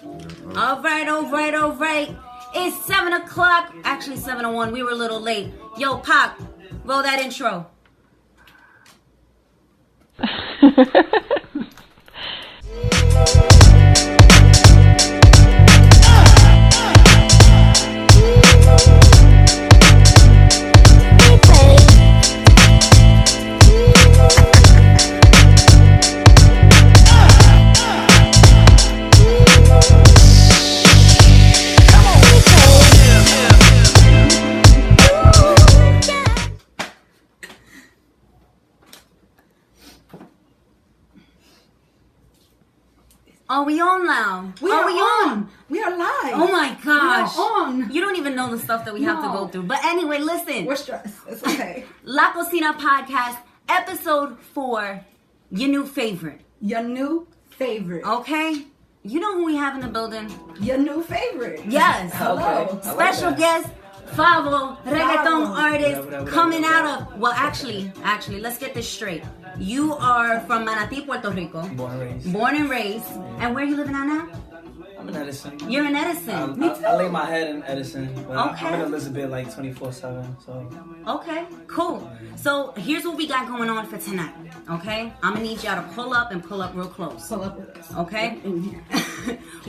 All right. It's 7 o'clock. Actually, 7:01. We were a little late. Yo, Pac, roll that intro. Are we on now? We are on. We are live. Oh my gosh. We are on. You don't even know the stuff that we have to go through. But anyway, listen. We're stressed. It's okay. La Cocina podcast, episode 4, your new favorite. Your new favorite. Okay? You know who we have in the building? Your new favorite. Yes. Hello. Okay. Special guest, Favo, Reggaeton artist, What up? coming out of, well, actually, let's get this straight. You are from Manatí, Puerto Rico. Born and raised. And where are you living at now? I'm in Edison. You're in Edison. I lay my head in Edison, but Okay. I'm in Elizabeth like 24/7. So Okay, cool. So here's what we got going on for tonight. Okay, I'm gonna need y'all to pull up real close. Pull up with us. Okay. In here.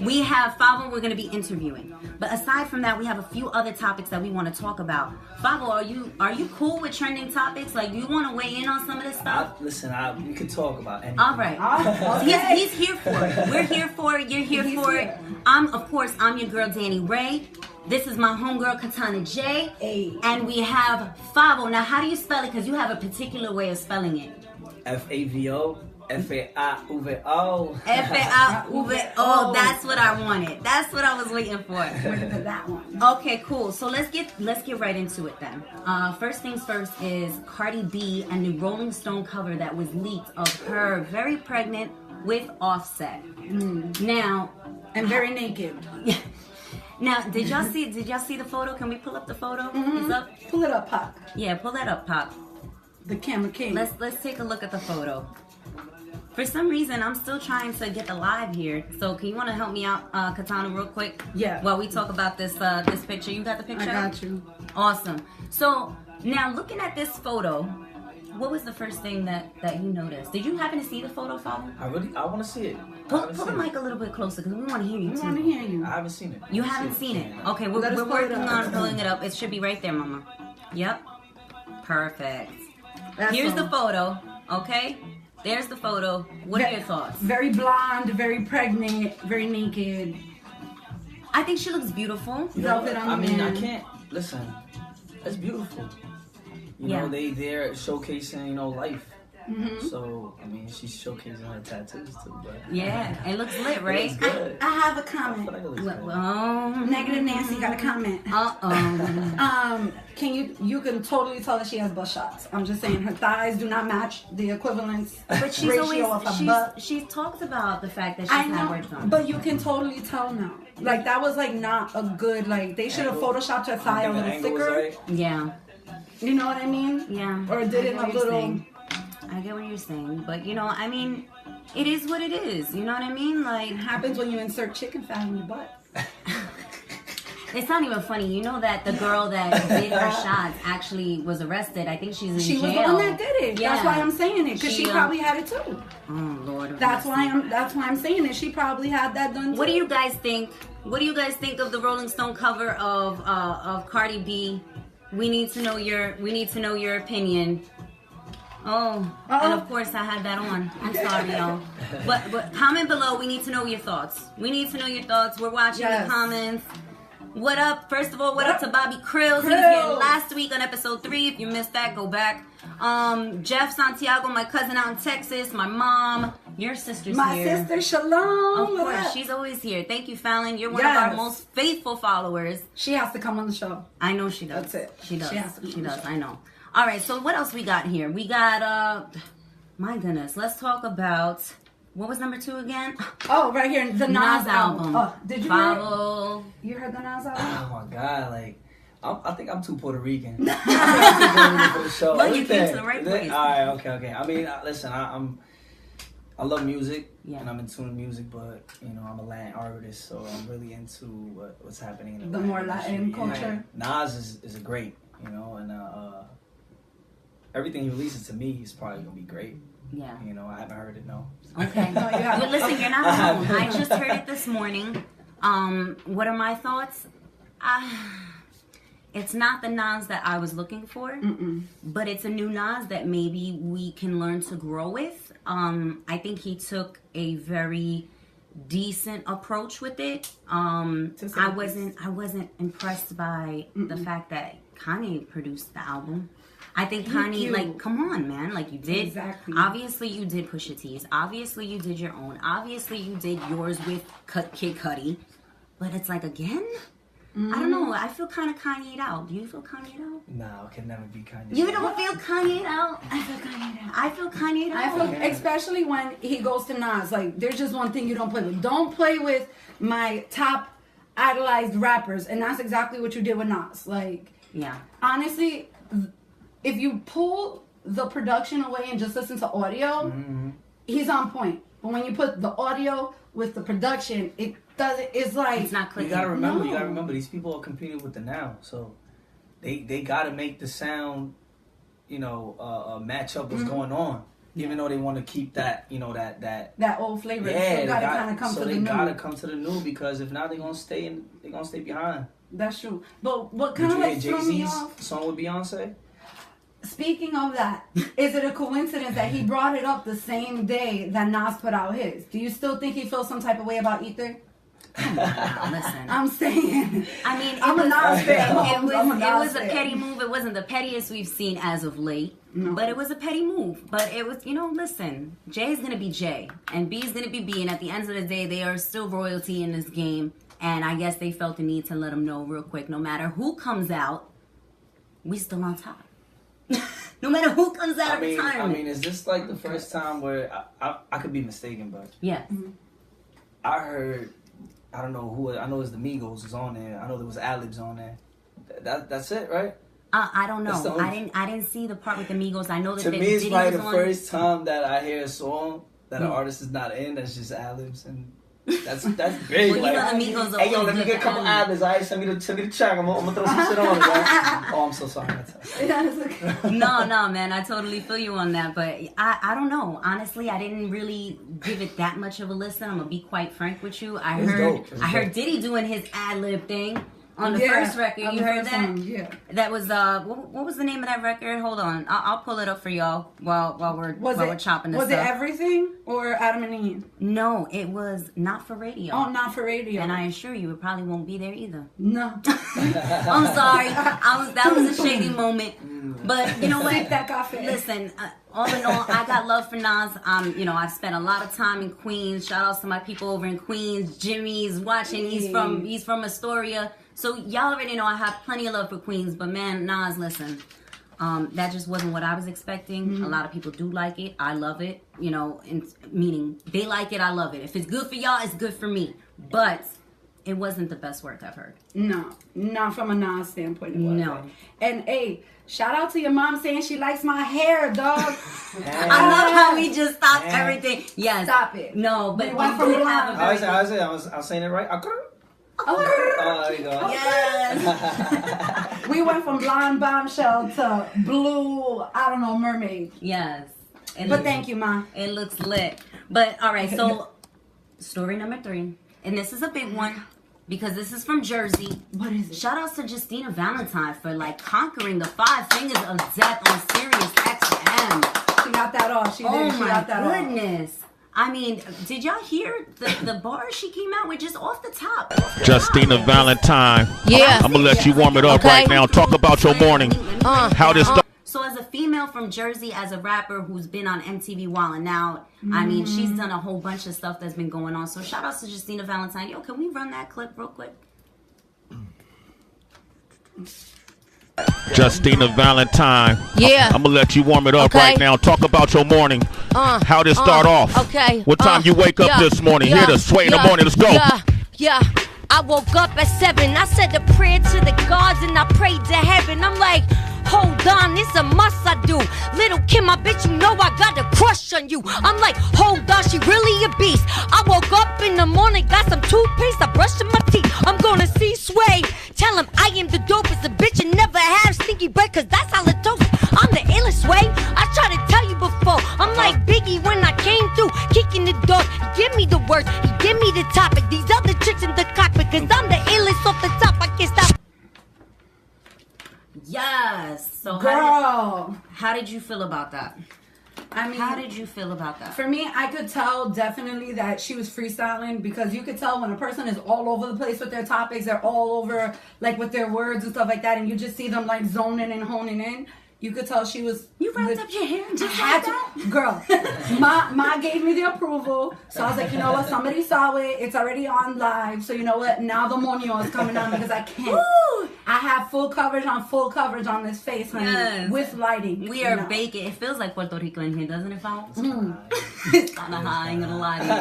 We have Favo we're gonna be interviewing. But aside from that, we have a few other topics that we want to talk about. Favo, are you cool with trending topics? Like, do you want to weigh in on some of this stuff? we could talk about anything. All right. Okay. He's here for it. We're here for it. You're here for it. I'm your girl, Danny Ray. This is my homegirl, Katana J. Hey. And we have Favo. Now, how do you spell it? Because you have a particular way of spelling it. Favo, F-A-I-V-O. F-A-I-V-O. That's what I wanted. That's what I was waiting for. That one. Okay, cool. So let's get right into it then. First things first is Cardi B and the Rolling Stone cover that was leaked of her very pregnant with Offset. Now, And very naked. now, did y'all see the photo? Can we pull up the photo? It's up. Pull it up, Pac. Yeah, pull that up, Pop. The camera king. Let's take a look at the photo. For some reason, I'm still trying to get the live here. So, can you want to help me out, Katana, real quick? Yeah. While we talk about this picture. You got the picture? I got you. Awesome. So, now looking at this photo, what was the first thing that you noticed? Did you happen to see the photo, Father? I want to see it. Pull the mic a little bit closer because we want to hear you We too. want to hear you. I haven't seen it. You haven't seen it. Okay, we're Let us pull it working up. on pulling it up. It should be right there, Mama. Yep. Perfect. That's Here's all. the photo. Okay. There's the photo. What are your thoughts? Very blonde, very pregnant, very naked. I think she looks beautiful. You know, Velvet on I the mean, I man. can't listen. That's beautiful. You Yeah. know, they're showcasing life. So I mean, she's showcasing her tattoos too. But Yeah, it looks lit, right? It's good. I have a I feel comment. like it looks good. Negative Nancy got a comment. You can totally tell that she has butt shots. I'm just saying her thighs do not match the equivalence But she's ratio of her butt. she's talked about the fact that she's I had work know, done. but you can totally tell now. Like that was like not a good they should have Angle. photoshopped her thigh a I think the little angle was thicker. right. Yeah, You know what I mean? yeah. Or did I it get a what you're little? saying. I get what you're saying, but I mean, it is what it is. You know what I mean? Like, Happens when you insert chicken fat in your butt. it's not even funny. You know that the girl that did her shots actually was arrested. I think she's in She jail. was the one that did it. Yeah. That's why I'm saying it because she She, probably had it too. Oh Lord. of That's mercy. why I'm saying it. She probably had that done too. What do you guys think? What do you guys think of the Rolling Stone cover of Cardi B? We need to know your opinion. Oh, and of course I had that on. I'm sorry, y'all. But comment below. We need to know your thoughts. We need to know your thoughts. We're watching Yes. the comments. What up? First of all, what up to Bobby Krills? He was Krills. here last week on episode 3. If you missed that, go back. Jeff Santiago, my cousin out in Texas. My mom. Your sister's My here. sister Shalom. Of what course, up? she's always here. Thank you, Fallon. You're one of our Yes. most faithful followers. She has to come on the show. I know she does. That's it. She does. She has to come She on the does. show. I know. All right. So what else we got here? We got my goodness. Let's talk about what was number 2 again? Oh, right here, the Nas album. Oh, did you hear it? Favo. You heard the Nas album? Oh my God! Like, I think I'm too Puerto Rican. I'm too Puerto Rican for the show. Well, What you you came think? to the right place. All right, okay. I mean, listen, I love music, Yeah. and I'm into music, but you know, I'm a Latin artist, so I'm really into what's happening in The more Latin industry. culture. Yeah. Nas is a great, you know, and everything he releases to me is probably gonna be great. Yeah. You know, I haven't heard it, no. Okay. No, you haven't. But listen, you're not alone. I just heard it this morning. What are my thoughts? It's not the Nas that I was looking for, but it's a new Nas that maybe we can learn to grow with. I think he took a very decent approach with it. I wasn't impressed by the fact that Kanye produced the album. I think Kanye, like, come on, man. Like, you did. Exactly. Obviously, you did Pusha T's. Obviously, you did your own. Obviously, you did yours with Kid Cudi. But it's like, again? I don't know. I feel kind of Kanye'd out. Do you feel Kanye'd out? No, it can never be Kanye. You don't feel Kanye'd out? I feel Kanye'd out. I feel Kanye'd out. I feel, especially when he goes to Nas, like, there's just one thing you don't play with. Don't play with my top idolized rappers. And that's exactly what you did with Nas. Like, yeah. Honestly, if you pull the production away and just listen to audio, he's on point. But when you put the audio with the production, it doesn't. It's like it's not clicking. You gotta remember, these people are competing with the now, so they gotta make the sound, you know, match up what's going on. Even though they want to keep that, you know, that old flavor. Yeah, they gotta kind of come to the new. So they gotta come to the new, because if not, they're gonna stay behind. That's true. But what kind of like threw me off? Song with Beyonce? Speaking of that, is it a coincidence that he brought it up the same day that Nas put out his? Do you still think he feels some type of way about Ether? Listen. I'm saying. I mean, I'm a Nas fan. It was a petty move. It wasn't the pettiest we've seen as of late. No. But it was a petty move. But it was, you know, listen. Jay's going to be Jay. And B's going to be B. And at the end of the day, they are still royalty in this game. And I guess they felt the need to let him know real quick. No matter who comes out, we still on top. No matter who comes out of retirement. I mean, is this like the first time where I could be mistaken, but yeah, I heard, I don't know who, I know it's the Migos is on there. I know there was ad-libs on there. That's it, right? I don't know. I didn't see the part with the Migos. I know that to me it's probably the first time that I hear a song that an artist is not in. That's just ad-libs, and that's big. Well, like, you know the Migos hey, yo, let me get a couple ad-libs. All right, send me the track. I'm gonna throw some shit on it. Right? Oh, I'm so sorry. No, man. I totally feel you on that. But I don't know. Honestly, I didn't really give it that much of a listen. I'm gonna be quite frank with you. I heard Diddy doing his ad-lib thing on the first record. You heard that? Yeah. That was what was the name of that record? Hold on, I'll pull it up for y'all while we're chopping this. Was it Everything or Adam and Eve? No, it was Not for Radio. Oh, Not for Radio. And I assure you, it probably won't be there either. No. I'm sorry. That was a shady moment. But you know what? Listen, all in all, I got love for Nas. You know, I've spent a lot of time in Queens. Shout outs to my people over in Queens. Jimmy's watching. He's from Astoria. So y'all already know I have plenty of love for Queens. But man, Nas, listen, that just wasn't what I was expecting. A lot of people do like it. I love it. You know, meaning they like it. I love it. If it's good for y'all, it's good for me. But it wasn't the best work I've heard. No, not from a Nas standpoint. It wasn't. No. And hey, shout out to your mom saying she likes my hair, dog. I love how we just stopped everything. Yes. Stop it. No, but we went from I was saying it right. Oh, there you go. Yes. We went from blonde bombshell to blue, I don't know, mermaid. Yes. But thank you, Ma. It looks lit. But all right, so story number 3, and this is a big one because this is from Jersey. What is it? Shout outs to Justina Valentine for like conquering the 5 fingers of death on Sirius XM. She got that off. She did. Oh she my got that goodness. I mean, did y'all hear the bars she came out with just off the top? Justina Valentine. Yeah. I'm going to let you warm it up right now. Talk about your morning. How this stuff. So as a female from Jersey, as a rapper who's been on MTV Wildin' Out, I mean, she's done a whole bunch of stuff that's been going on. So shout outs to Justina Valentine. Yo, can we run that clip real quick? Justina Valentine. Yeah. I'm going to let you warm it up right now. Talk about your morning. How this start off. Okay. What time you wake up this morning? Here to sway in the morning. Let's go. Yeah. I woke up at 7. I said a prayer to the gods and I prayed to heaven. I'm like, hold on, it's a must I do. Little Kim, I bet you know I got a crush on you. I'm like, hold on, she really a beast. I woke up in the morning, got some toothpaste, I brushed my teeth. I'm gonna see Sway. Tell him I am the dopest, a bitch and never have stinky breath, cause that's how it toast. I'm the illest way. I tried to tell you before. I'm like Biggie when I came through, kicking the door. He give me the words, he give me the topic. These other tricks in the cockpit, cause I'm the illest off the top. I can't stop. Yes. So Girl, how did you feel about that? I mean, How did you feel about that? For me, I could tell definitely that she was freestyling, because you could tell when a person is all over the place with their topics, they're all over like with their words and stuff like that, and you just see them like zoning and honing in. You could tell she was. You wrapped up your hair just like that? Girl, Ma gave me the approval, so I was like, you know what? Somebody saw it. It's already on live, so you know what? Now the moño is coming on because I can't. Woo! I have full coverage on this face, honey, Yes. with lighting. We are baking. It feels like Puerto Rico in here, doesn't it, Favo? It's kind of high, I ain't gonna lie to you.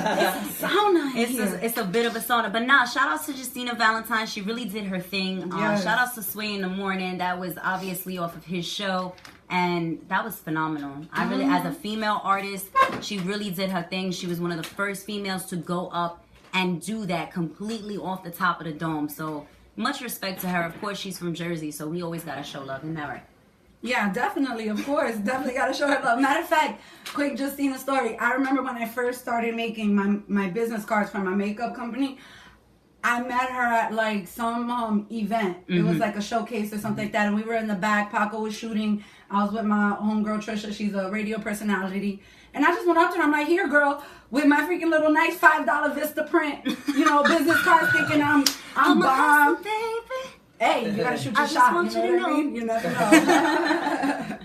It's a sauna in here. It's a bit of a sauna. But nah, shout out to Justina Valentine. She really did her thing. Yes. Shout out to Sway in the Morning. That was obviously off of his show. And that was phenomenal. I really, as a female artist, she really did her thing. She was one of the first females to go up and do that completely off the top of the dome. So much respect to her. Of course, she's from Jersey, so we always gotta show love. Isn't that right? Yeah, definitely, of course. Definitely got to show her love. Matter of fact, quick Justina story. I remember when I first started making my business cards for my makeup company, I met her at like some event. It was like a showcase or something like that. And we were in the back. Paco was shooting. I was with my homegirl, Trisha. She's a radio personality. And I just went up to her. I'm like, here, girl, with my freaking little nice $5 Vista print, business card, thinking I'm bomb. Baby. Hey, you gotta shoot your I just shot. want You know you to what I know. mean? You never know.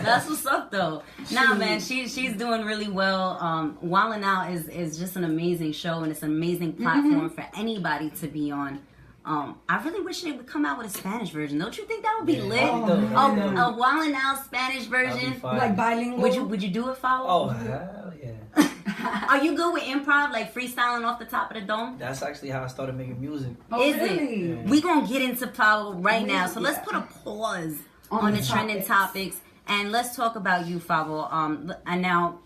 That's what's up, though. Nah, man, she's doing really well. Wildin' Out is just an amazing show, and it's an amazing platform for anybody to be on. I really wish they would come out with a Spanish version. Don't you think that would be lit? A Wildin' Out Spanish version, Like bilingual. Would you do it, Favo? Oh hell yeah! Are you good with improv, like freestyling off the top of the dome? That's actually how I started making music. Oh, Is really? it? We gonna get into Favo right now, so let's put a pause on the trending topics, and let's talk about you, Favo. And now,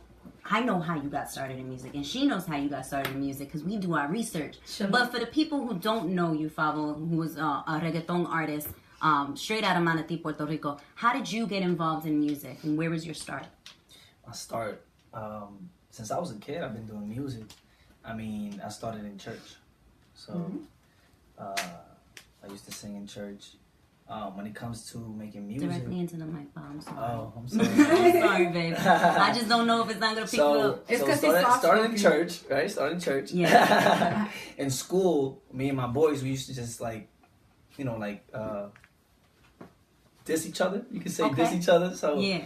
I know how you got started in music, and she knows how you got started in music because we do our research. Sure. But for the people who don't know you, Favo, who was a reggaeton artist, straight out of Manatí, Puerto Rico, how did you get involved in music, and where was your start? My start, since I was a kid, I've been doing music. I mean, I started in church, so I used to sing in church. When it comes to making music, Directly into the mic, Bob. I'm sorry. Oh, I'm sorry. I'm sorry, babe. I just don't know if it's not gonna pick you up. It's 'cause started in church, right? Started in church. Yeah. In school, me and my boys, we used to just diss each other. You could say diss each other. So Yeah.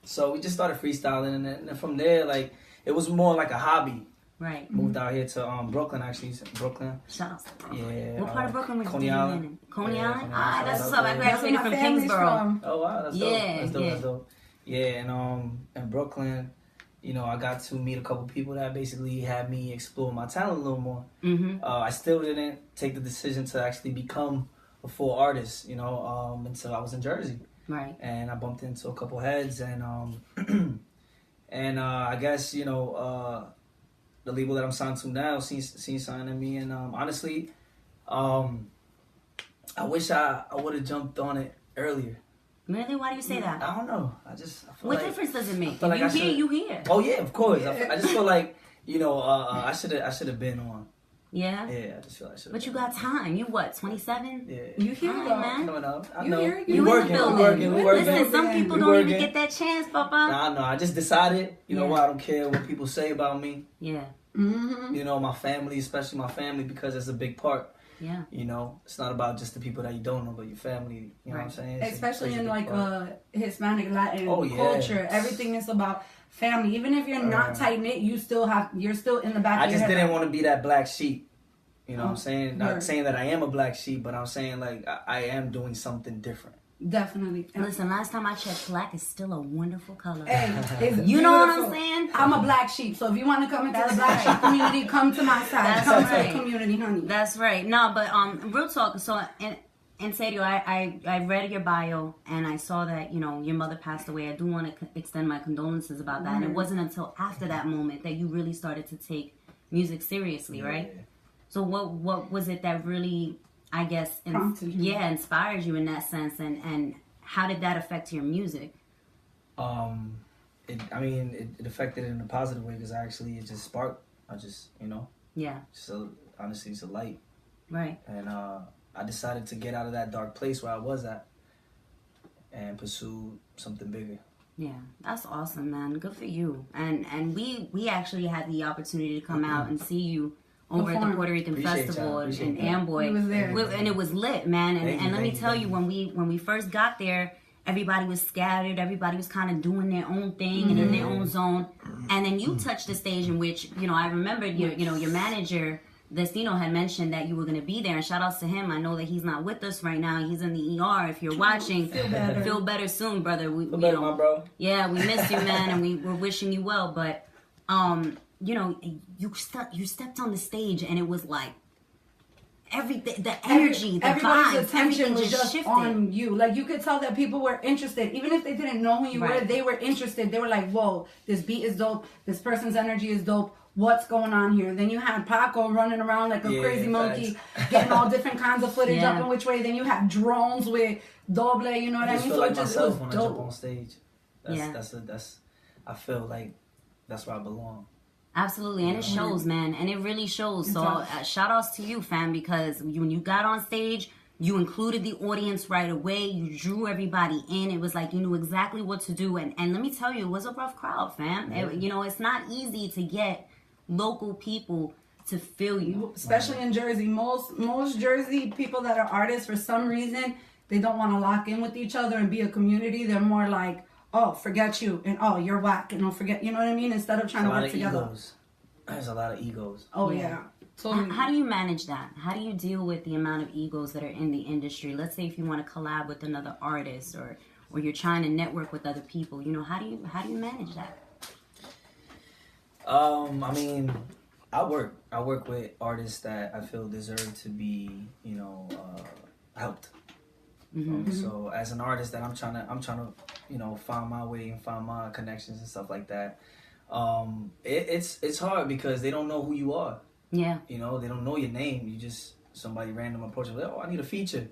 So we just started freestyling, and then from there, like it was more like a hobby. Right. Moved out here to Brooklyn, actually. Brooklyn. Shout out to Brooklyn. Yeah. What part of Brooklyn was Coney you Island. in? Coney Yeah, Island? Coney Ah, Island. that's what's Shout up. I out there. graduated from Kingsborough. Oh wow, that's dope. Yeah, That's dope. yeah. That's dope. Yeah, and in Brooklyn, I got to meet a couple people that basically had me explore my talent a little more. Mm-hmm. I still didn't take the decision to actually become a full artist, until I was in Jersey. Right. And I bumped into a couple heads, and I guess the label that I'm signed to now seen signing me, and honestly, I wish I would have jumped on it earlier. Really? Why do you say that? I don't know. I feel What like, difference does it make? If feel like you I hear, should- you hear. Oh yeah, of course. I just feel like I should have been on. Yeah? Yeah, I just feel like I should. But you got time. You what, 27? Yeah. You hear All though. right, man. I You know. hear it? We You in the working. building. We working. Listen, some people We don't even working. get that chance, Papa. Nah, I just decided, Yeah. what, I don't care what people say about me. Yeah. Mm-hmm. My family, especially my family, because it's a big part. Yeah. It's not about just the people that you don't know, but your family. You know what I'm saying? It Especially plays a in big like part. Hispanic Latin Oh, yeah. culture, everything is about family. Even if you're not tight knit, you're still in the back. I of your just head didn't like, want to be that black sheep. You know what I'm saying? Not Word. saying that I am a black sheep, but I'm saying like I am doing something different. Definitely. Listen, last time I checked, black is still a wonderful color. Hey, it's you know what beautiful. I'm saying? I'm a black sheep, so if you want to come into the black sheep community, come to my side. Come to the community, honey. That's right. No, but real talk. So in serio, I read your bio and I saw that your mother passed away. I do want to extend my condolences about that. And it wasn't until after that moment that you really started to take music seriously, right? Yeah. So what was it that really, I guess, inspired you in that sense, and how did that affect your music? It affected it in a positive way because it just sparked. Honestly, it's a light. Right. And I decided to get out of that dark place where I was at and pursue something bigger. Yeah, that's awesome, man. Good for you. And we actually had the opportunity to come out and see you over at the Puerto Rican Festival in Amboy. Was there. And it was lit, man. And let me tell you, when we first got there, everybody was scattered. Everybody was kind of doing their own thing and in their own zone. And then you touched the stage in which, I remembered your manager, Destino, had mentioned that you were going to be there. And shout outs to him. I know that he's not with us right now. He's in the ER. If you're watching, feel better soon, brother. Feel better, my bro. Yeah, we miss you, man. And we're wishing you well. But, you stepped on the stage and it was like, everything, the energy, the everybody's vibes, attention was just shifted on you. Like, you could tell that people were interested. Even if they didn't know who you were, they were interested. They were like, whoa, this beat is dope. This person's energy is dope. What's going on here? Then you had Paco running around like a crazy monkey, getting all different kinds of footage up and which way. Then you had drones with doble, you know what I mean? Feel So like it just myself was when I jump dope. on stage. I feel like that's where I belong. Absolutely, and it shows, man, and it really shows. So shout outs to you, fam, because when you got on stage, you included the audience right away. You drew everybody in. It was like you knew exactly what to do. And let me tell you, it was a rough crowd, fam. It's not easy to get local people to feel you, especially in Jersey. Most Jersey people that are artists, for some reason, they don't want to lock in with each other and be a community. They're more like, oh, forget you, and oh, you're whack, and don't forget, you know what I mean? Instead of trying to work together. There's a lot of egos. Oh yeah. Totally. How do you manage that? How do you deal with the amount of egos that are in the industry? Let's say if you want to collab with another artist, or you're trying to network with other people. How do you manage that? I work with artists that I feel deserve to be, helped. So as an artist that I'm trying to, find my way and find my connections and stuff like that. It's hard because they don't know who you are. Yeah. They don't know your name. You just somebody random approach you, oh, I need a feature.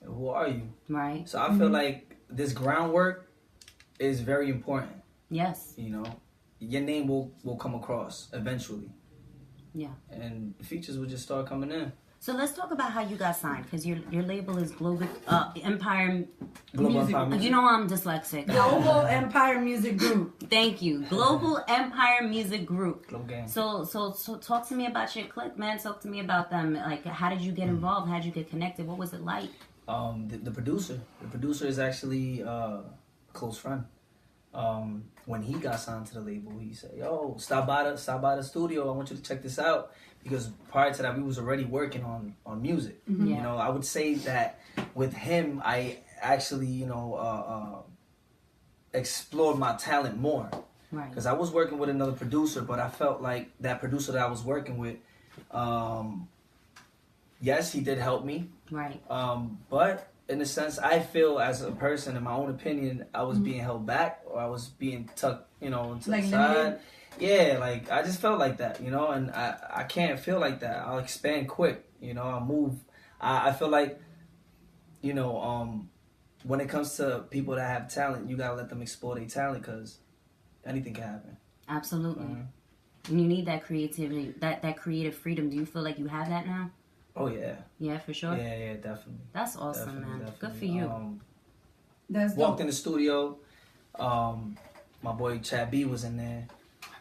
Who are you? Right. So I feel like this groundwork is very important. Yes. Your name will come across eventually. Yeah. And the features will just start coming in. So let's talk about how you got signed, because your label is Global Empire Music. I'm dyslexic. Global Empire Music Group. Thank you. Global Empire Music Group. Global Gang. So talk to me about your clique, man. Talk to me about them. Like, how did you get involved? How did you get connected? What was it like? The producer is actually a close friend. When he got signed to the label, he said, yo, stop by the studio. I want you to check this out. Because prior to that, we was already working on music. Mm-hmm. Yeah. I would say that with him, I actually, explored my talent more. Right. Because I was working with another producer, but I felt like that producer that I was working with, yes, he did help me. Right. But in a sense, I feel as a person, in my own opinion, I was being held back, or I was being tucked, into the side. Yeah, like, I just felt like that, and I can't feel like that. I'll expand quick, I'll move. I feel like, when it comes to people that have talent, you gotta let them explore their talent, because anything can happen. Absolutely. And you need that creativity, that creative freedom. Do you feel like you have that now? Oh, yeah. Yeah, for sure? Yeah, definitely. That's awesome, man. Definitely. Good for you. That's walked dope. in the studio. My boy Chad B was in there.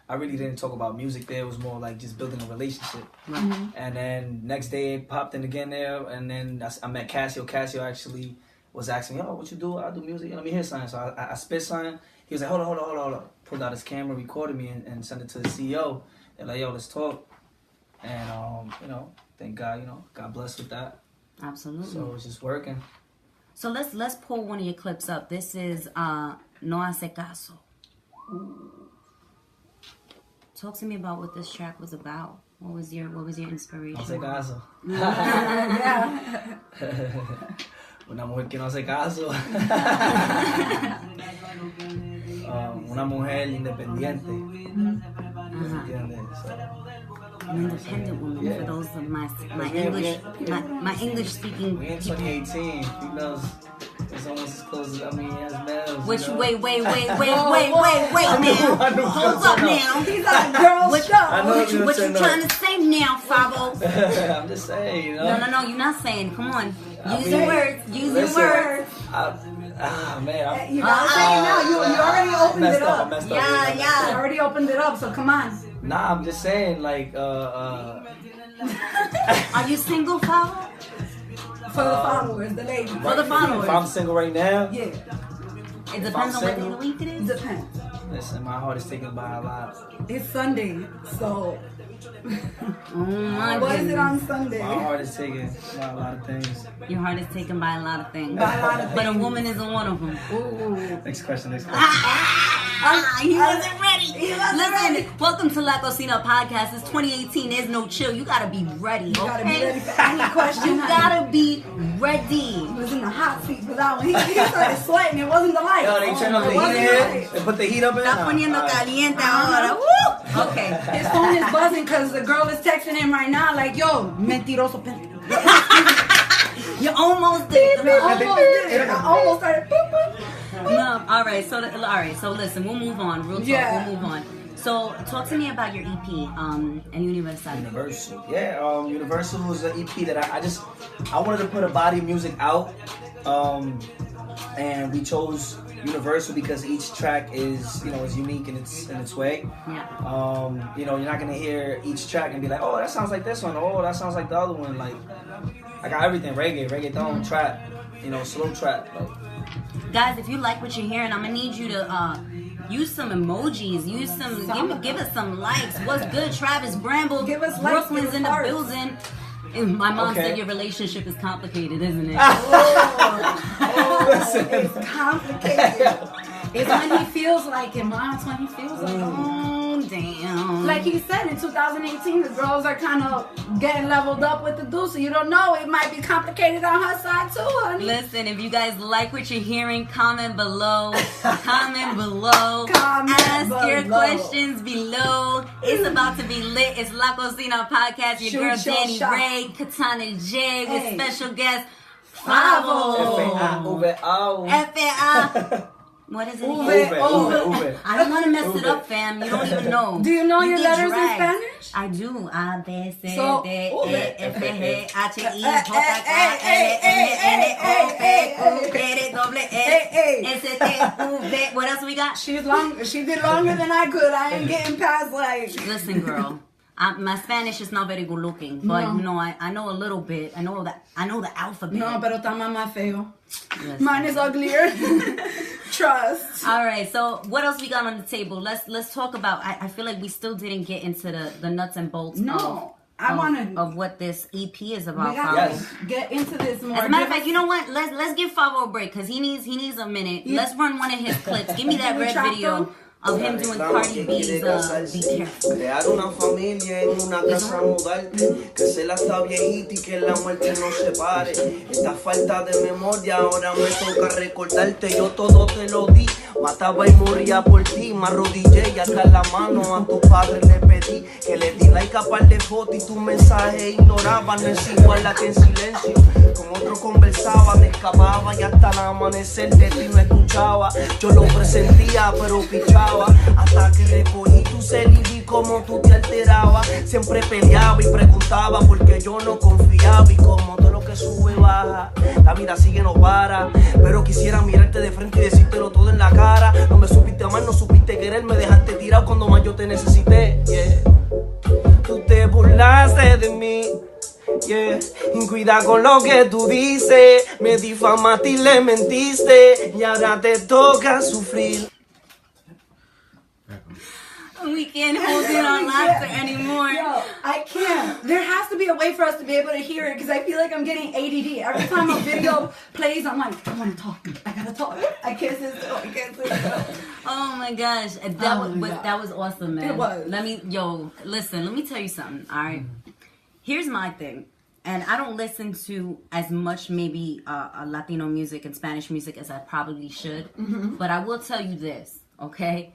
I really didn't talk about music there. It was more like just building a relationship. Mm-hmm. And then next day, popped in again there. And then I met Casio. Casio actually was asking me, oh, what you do? I do music. Let me hear something. So I spit something. He was like, hold on. Pulled out his camera, recorded me, and sent it to the CEO. They're like, yo, let's talk. And, thank God, got blessed with that. Absolutely. So it's just working. So let's pull one of your clips up. This is No Hace Caso. Talk to me about what this track was about. What was your inspiration? Hace Caso. Yeah. Una mujer que no hace caso. Una mujer independiente. ¿Entiendes? An independent woman, for those of my English speaking we in 2018. Females, it's almost as close as as males. Which you know? wait now. Hold up now. He's like, girl, What you trying to say now, Favo? I'm just saying, you know. No, you're not saying. Come on. Use mean, your words. Use listen, your words. Man, you know, saying now, you already opened it up. Yeah. You already opened it up, so come on. Nah, I'm just saying, like, Are you single, Favo? For the followers, the ladies. For the followers. If I'm single right now, Yeah, It depends on what day of the week it is. depends. listen, my heart is taken by a lot. It's Sunday, so Oh my what is it goodness. on Sunday? My heart is taken by a lot of things. Your heart is taken by a lot of things. By a lot of But a things. woman isn't one of them. Ooh. Next question. He wasn't ready. Listen, welcome to La Cocina podcast. It's 2018. There's no chill. You gotta be ready. You gotta be okay? ready for any question. You gotta be ready. He was in the hot seat for that one. He started sweating. It wasn't the light. Yo, they turn up the It wasn't heat the in. light. They put the heat up in. Está poniendo caliente ahora. Woo! Okay. His phone is buzzing because the girl is texting him right now like, yo, mentiroso. You almost did. I almost did it. I almost started boop, boop. No, all right. So listen, we'll move on. Real talk. Yeah. We'll move on. So talk to me about your EP, and Universal. Universal. Yeah, Universal was an EP that I wanted to put a body of music out. And we chose Universal because each track is unique in its way. Yeah. You're not gonna hear each track and be like, oh, that sounds like this one, oh, that sounds like the other one. Like, I got everything: reggaeton, trap, slow trap. Like, Guys, if you like what you're hearing, I'm gonna need you to use some emojis, give us some likes. What's good, Travis Bramble? Give us likes, Brooklyn's give us in the hearts. building. And my mom Okay. said your relationship is complicated, isn't it? It's complicated. It's when he feels like it, Mom. It's when he feels like it. Oh, damn. Like he said, in 2018, the girls are kind of getting leveled up with the dude, so you don't know. It might be complicated on her side too, honey. Listen, if you guys like what you're hearing, comment below. Comment below. Comment Ask your below. questions below. It's about to be lit. It's La Cocina Podcast. Your Shoot girl your Danny shot. Ray, Katana J, with Hey. special guest Favo. Favo. F-A-O. F-A-I. What is it? Uve. again? Uve. I don't want to mess it up, fam. You don't even know. Do you know your get letters in dragged. Spanish? I do. A, B, C, So, D, E, Uve. F, G, H, I, J, K, L, M, N, O, P, Q, R, S, T, U, V. What else we got? She did longer than I could. I ain't getting past like. Listen, girl. My Spanish is not very good looking, but I know a little bit. I know the alphabet. No, pero está más feo. Listen. Mine is uglier. Trust. All right, so what else we got on the table? Let's talk about. I feel like we still didn't get into the nuts and bolts. No, I want to. of what this EP is about. We gotta Yes. get into this more. As a matter of fact, you know what? Let's give Favo a break because he needs a minute. Yeah. Let's run one of his clips. Give me that Can we red chop video them? of him doing Cardi B's Be Careful. Crear una familia en una casa mudarte, que se la está viejita y que la muerte no se pare. Esta falta de memoria ahora me toca recordarte. Yo todo te lo di, mataba y moría por ti. Me arrodillé y hasta la mano a tu padre le pedí. Que le di like a par de fotos y tu mensaje ignoraba. No es igual la que en silencio con otro conversaba, te escapaba y hasta el amanecer de ti no escuchaba. Yo lo presentía pero pichaba. Hasta que recogí tu cel y vi cómo tú te alterabas. Siempre peleaba y preguntaba porque yo no confiaba. Y como todo lo que sube baja, la vida sigue no para. Pero quisiera mirarte de frente y decírtelo todo en la cara. No me supiste amar, no supiste querer, me dejaste tirado cuando más yo te necesité. Yeah. Tú te burlaste de mí. Yeah. Y cuida con lo que tú dices. Me difamaste y le mentiste. Y ahora te toca sufrir. We can't hold in our laughter anymore. Yo, I can't. There has to be a way for us to be able to hear it because I feel like I'm getting ADD. Every time a video plays, I'm like, I want to talk. I gotta talk. I can't sit still. I can't sit still. Oh my gosh, that was awesome, man. It was. Let me tell you something. All right, here's my thing. And I don't listen to as much maybe Latino music and Spanish music as I probably should. Mm-hmm. But I will tell you this, okay?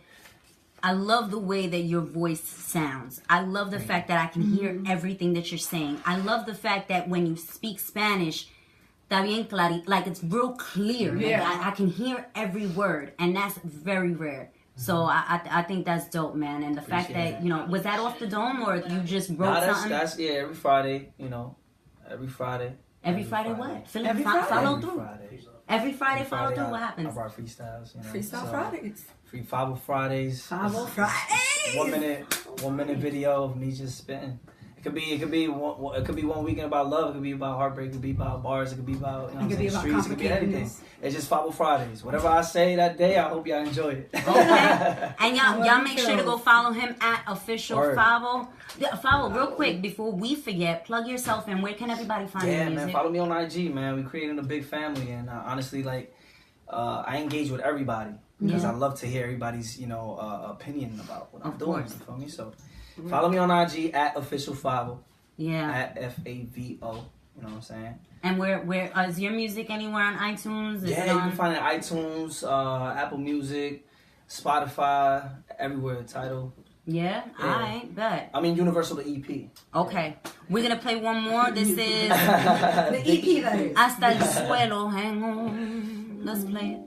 I love the way that your voice sounds. I love the fact that I can hear everything that you're saying. I love the fact that when you speak Spanish, está bien clarito, like it's real clear. Yeah. Like I can hear every word, and that's very rare. So I think that's dope, man. And the fact that, was that off the dome or you just wrote something? That's every Friday, Every Friday. Every Friday what? Every Friday. Follow through. Every Friday follow through. What happens? I brought freestyles. Freestyle Fridays. Free Favo Fridays. Favo Fridays. 1 minute video of me just spitting. It could be 1 weekend about love. It could be about heartbreak. It could be about bars. It could be about streets. It could be anything. It's just Favo Fridays. Whatever I say that day, I hope y'all enjoy it. Okay. And y'all make sure to go follow him at official Favo. Favo, real quick before we forget, plug yourself in. Where can everybody find your music? Man, follow me on IG, man. We creating a big family, and honestly, I engage with everybody because I love to hear everybody's opinion about what I'm doing. You feel me? So. Follow me on IG at official Favo. Yeah. At FAVO. You know what I'm saying? And where is your music anywhere on iTunes? You can find it on iTunes, Apple Music, Spotify, everywhere. Tidal. Yeah. I bet. I mean, Universal the EP. Okay. We're gonna play one more. This is the EP that is. Hasta El Suelo. Hang on. Let's play it.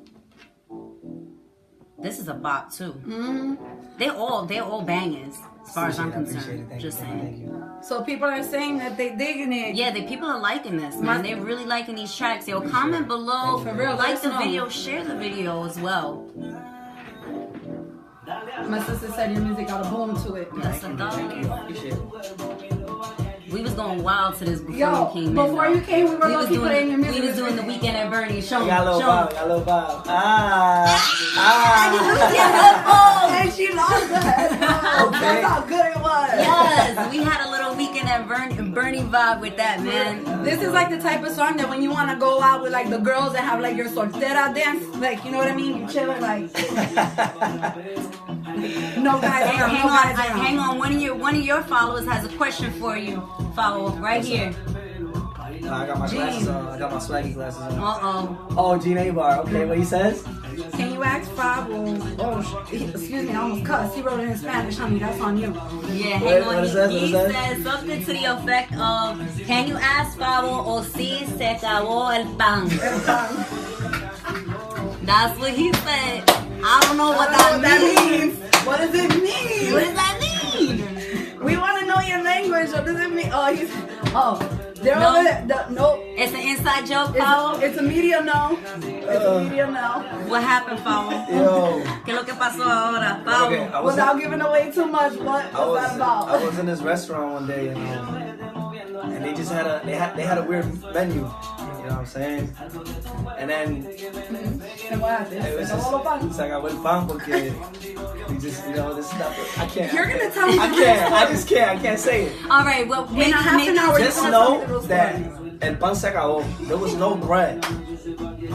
This is a bop too. Mm-hmm. They're all bangers. As far as I'm concerned, just saying. So people are saying that they digging it. Yeah, people are liking this, man. They're really liking these tracks. Yo, comment below, for real, like the video, share the video as well. My sister said your music got a boom to it. Yes, I thought. We was going wild to this before you came in. Before you came, we were lucky playing your music. We was doing the Weekend at Bernie's. Show me. Got a little vibe. And she lost that. Okay. That's how good it was. Yes, we had a little Weekend at Bernie vibe with that, man. This is like the type of song that when you want to go out with like the girls that have like your soltera dance, like, you know what I mean? You chilling like. No guys, hang on. One of your followers has a question for you. Follow right here. I got my glasses on. I got my swaggy glasses on. Oh, Gene A-Bar. Okay, what he says? Can you ask Favo? Excuse me, I almost cussed. He wrote it in Spanish, honey. That's on you. Yeah, hang on. He says something to the effect of, can you ask Favo o si se acabó el pan? That's what he said. I don't know what that means. What does it mean? What does that mean? We want to know your language. What does it mean? They're over there. No. It's an inside joke, Favo. It's a media no. It's a media no. What happened, Favo? Yo. ¿Qué es lo que pasó ahora, Favo? Okay, without giving away too much, what was that about? I was in this restaurant one day and they just had a weird menu. You know what I'm saying? And then And what happened? it was just, se acabó el pan porque we just, this stuff. I can't. You're gonna tell me. I just can't. I can't say it. All right, well, In a half an hour, Just know that el pan se acabó. There was no bread.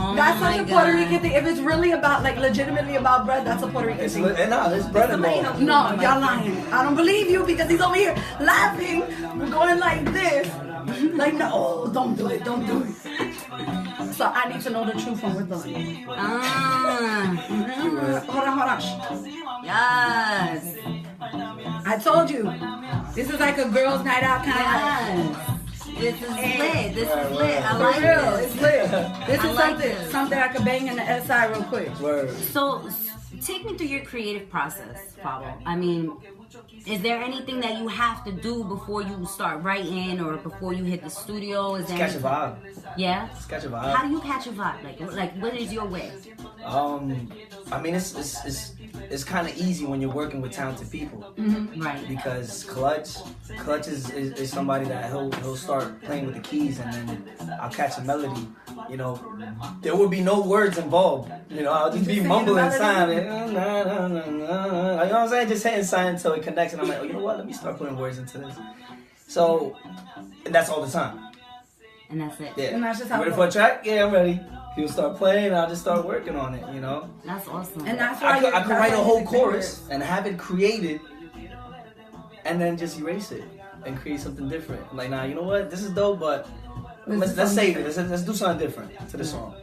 Oh That's such a Puerto Rican thing. If it's really about, like, legitimately about bread, that's a Puerto Rican thing. There's bread involved. No, y'all lying. I don't believe you because he's over here laughing, going like this. Like, no, don't do it. So I need to know the truth when we're done. Hold on. Yes. I told you. This is like a girls' night out kind of Yes. This is lit. This is lit. I For like real, this. it's lit. This is like something I could bang in the SI real quick. Word. So, take me through your creative process, Favo. I mean, Is there anything that you have to do before you start writing or before you hit the studio? Is there catch a vibe. Yeah? Just catch a vibe. How do you catch a vibe? Like what is your way? I mean, it's kind of easy when you're working with talented people. Mm-hmm. Right. Because Clutch is somebody that he'll start playing with the keys, and then I'll catch a melody. You know, there would be no words involved. You know, I'll just be mumbling sign. You know what I'm saying? Just hitting sign until it connects, and I'm like, oh, you know what? Let me start putting words into this. So, and that's all the time. And that's it. Yeah. And that's just how ready for a track? Yeah, I'm ready. He'll start playing, and I'll just start working on it. You know. That's awesome. And that's why I could write a whole chorus and have it created, and then just erase it and create something different. I'm like, nah, you know what? This is dope, but let's save it. Let's do something different to the song.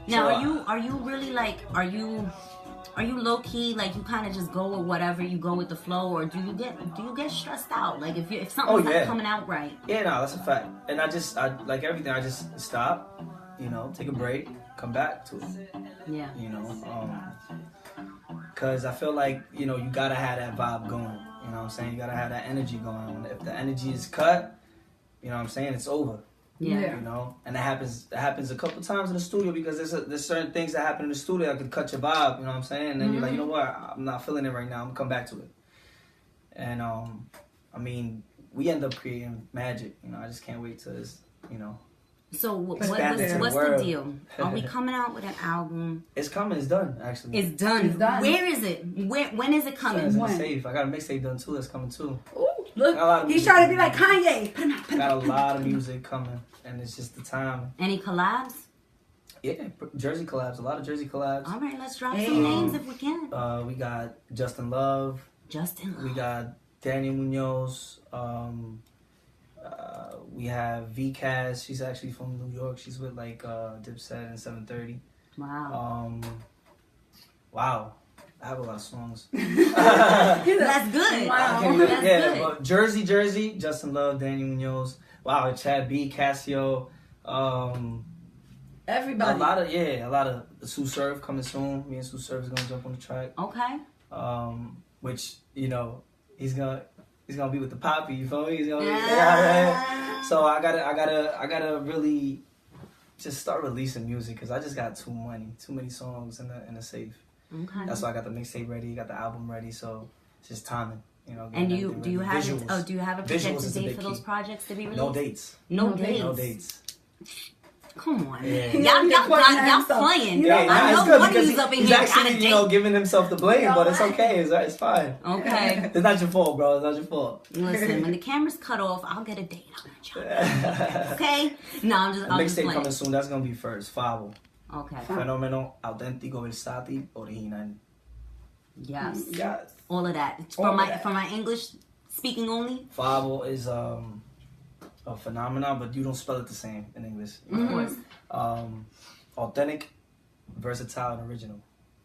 Now, So, are you really like, are you low key, like you kind of just go with whatever, you go with the flow, or do you get stressed out, like if something's not coming out right? Yeah, no, that's a fact. And I like everything, I just stop, you know, take a break, come back to it. Yeah. You know, because I feel like, you know, you gotta have that vibe going. You know what I'm saying? You gotta have that energy going. If the energy is cut, you know what I'm saying, it's over. Yeah. You know, and that happens a couple times in the studio, because there's certain things that happen in the studio that could cut your vibe. You know what I'm saying? And then you're like, you know what? I'm not feeling it right now. I'm gonna come back to it. And I mean, we end up creating magic. You know, I just can't wait to this. You know. So what's Expand it to the the world. deal? Are we coming out with an album? It's coming. It's done. Actually. It's done. It's done. Where is it? When is it coming? It's in the When? safe. I got a mixtape done too. That's coming too. Ooh, look, Got a lot of he's music trying to be coming. like Kanye. Put him out, put him Got a out. lot of music coming, and it's just the time. Any collabs? Yeah, Jersey collabs. A lot of Jersey collabs. All right, let's drop some names if we can. We got Justin Love. Justin Love. We got Daniel Munoz. We have V-Caz. She's actually from New York. She's with like Dipset and 730. Wow. Wow. I have a lot of songs. That's good. Wow. That's Yeah, good. but Jersey, Justin Love, Daniel Munoz. Wow, Chad B, Casio. Everybody. A lot of Sue Surf coming soon. Me and Sue Surf is gonna jump on the track. Okay. Which, you know, he's gonna be with the Poppy. You feel me? He's gonna Yeah. So I gotta really just start releasing music, because I just got too many songs in the safe. Okay. That's why I got the mixtape ready, got the album ready. So it's just timing. You know. And do you have visuals. do you have a Visuals projected is a date big for those key. projects to be released? No dates. No dates. No dates. Come on. Yeah. Y'all playing. Yeah, I it's know good one because who's up in he's here actually, got a you know, date. giving himself the blame, but it's okay. It's fine. Okay. It's not your fault, bro. It's not your fault. Listen, when the camera's cut off, I'll get a date. I'll let y'all. Okay? No, I'm just Mixtape playing. coming soon. That's gonna be first. Favo. Okay. Fenomeno, auténtico, versátil, original. Yes. Yes. All of that. All of For that. my English speaking only. Favo is a phenomenon, but you don't spell it the same in English. Of course. Authentic, versatile, and original.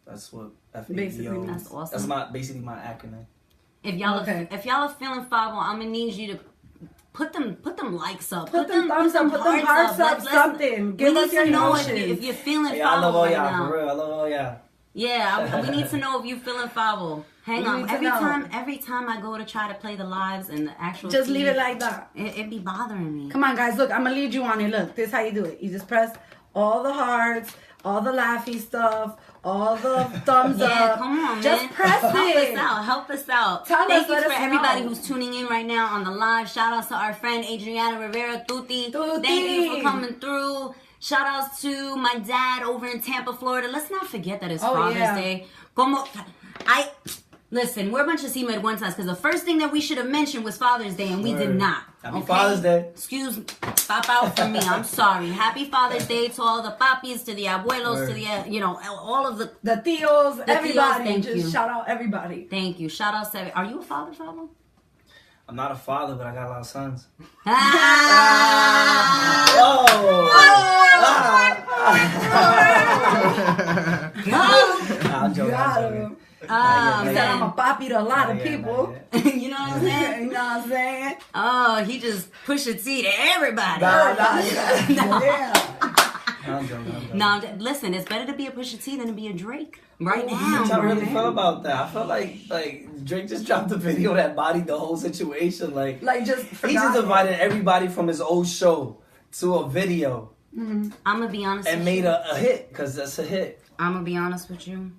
That's what FAVO. Basically, that's awesome. That's basically my acronym. If y'all Okay. if y'all are feeling Favo, I'm gonna need you to put them likes up. Put them thumbs up, put them hearts up, Let's- something. We Give need us your to know emotions. if you're feeling Hey, I love Favo all right y'all, now. for real. I love all y'all. Yeah, we need to know if you're feeling Favo. Hang We on. need to know. Every time I go to try to play the lives and the actual Just leave CD, it like that. it be bothering me. Come on, guys. Look, I'm going to lead you on it. Look, this is how you do it. You just press all the hearts, all the laughy stuff, all the thumbs Yeah, up. come on, just man. press Help it. us out. Help us out. Tell Thank us, you let for us everybody know. who's tuning in right now on the live. Shout outs to our friend Adriana Rivera Tutti. Tutti. Thank you for coming through. Shout outs to my dad over in Tampa, Florida. Let's not forget that it's Father's yeah. Day. Listen, we're a bunch of C-Med one-times because the first thing that we should have mentioned was Father's Day, and we did Word. not. Happy Father's Day. Excuse me. Pop out for me. I'm sorry. Happy Father's Day to all the papis, to the abuelos, Word. to the, all of the... The Theos, everybody. thank just you. shout out everybody. Thank you. Shout out to... Are you a father, Favo? I'm not a father, but I got a lot of sons. I'm joking. Got I'm him. joking. He said I'm a papi to a lot of people. You know what I'm saying? You know what I'm saying? Oh, he just pushed a T to everybody. Yeah. I'm joking. No, listen, it's better to be a Pusha T than to be a Drake right now. I really felt about that. I felt like Drake just dropped a video that bodied the whole situation. Like he just invited everybody from his old show to a video. I'm gonna be honest. And made a hit, because that's a hit. I'm gonna be honest with you.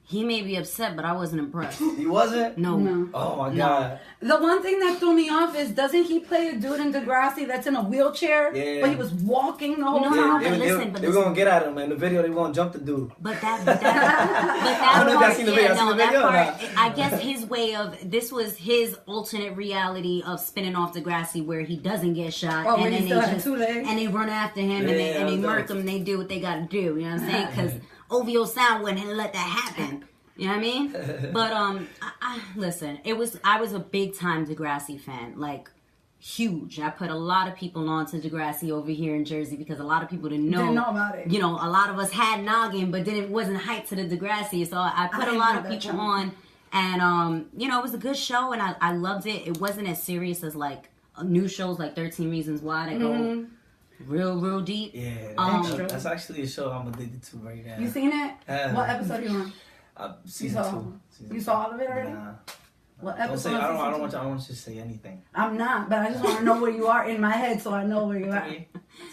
He may be upset, but I wasn't impressed. He wasn't? No. Oh my God. The one thing that threw me off is, doesn't he play a dude in Degrassi that's in a wheelchair? Yeah. But he was walking the whole time. No, They were gonna get at him in the video. They were gonna jump the dude. But that I don't know if y'all seen the video. that part, I guess his way of, this was his alternate reality of spinning off Degrassi where he doesn't get shot, Oh, and then and they run after him, and they murk him, and they do what they gotta do. You know what I'm saying? Because OVO Sound wouldn't let that happen. You know what I mean? But I listen, I was a big time Degrassi fan, like huge. I put a lot of people on to Degrassi over here in Jersey because a lot of people didn't know about it. You know, a lot of us had noggin, but then it wasn't hyped to the Degrassi. So I put a lot of people on, and you know, it was a good show, and I loved it. It wasn't as serious as like new shows like 13 Reasons Why that go real deep. Yeah, that's actually a show I'm addicted to right now. You seen it? What episode are you on? Season 2. You saw all of it already? Nah. What episode? I don't want you to say anything. I'm not, but I just want to know where you are in my head, so I know where you are.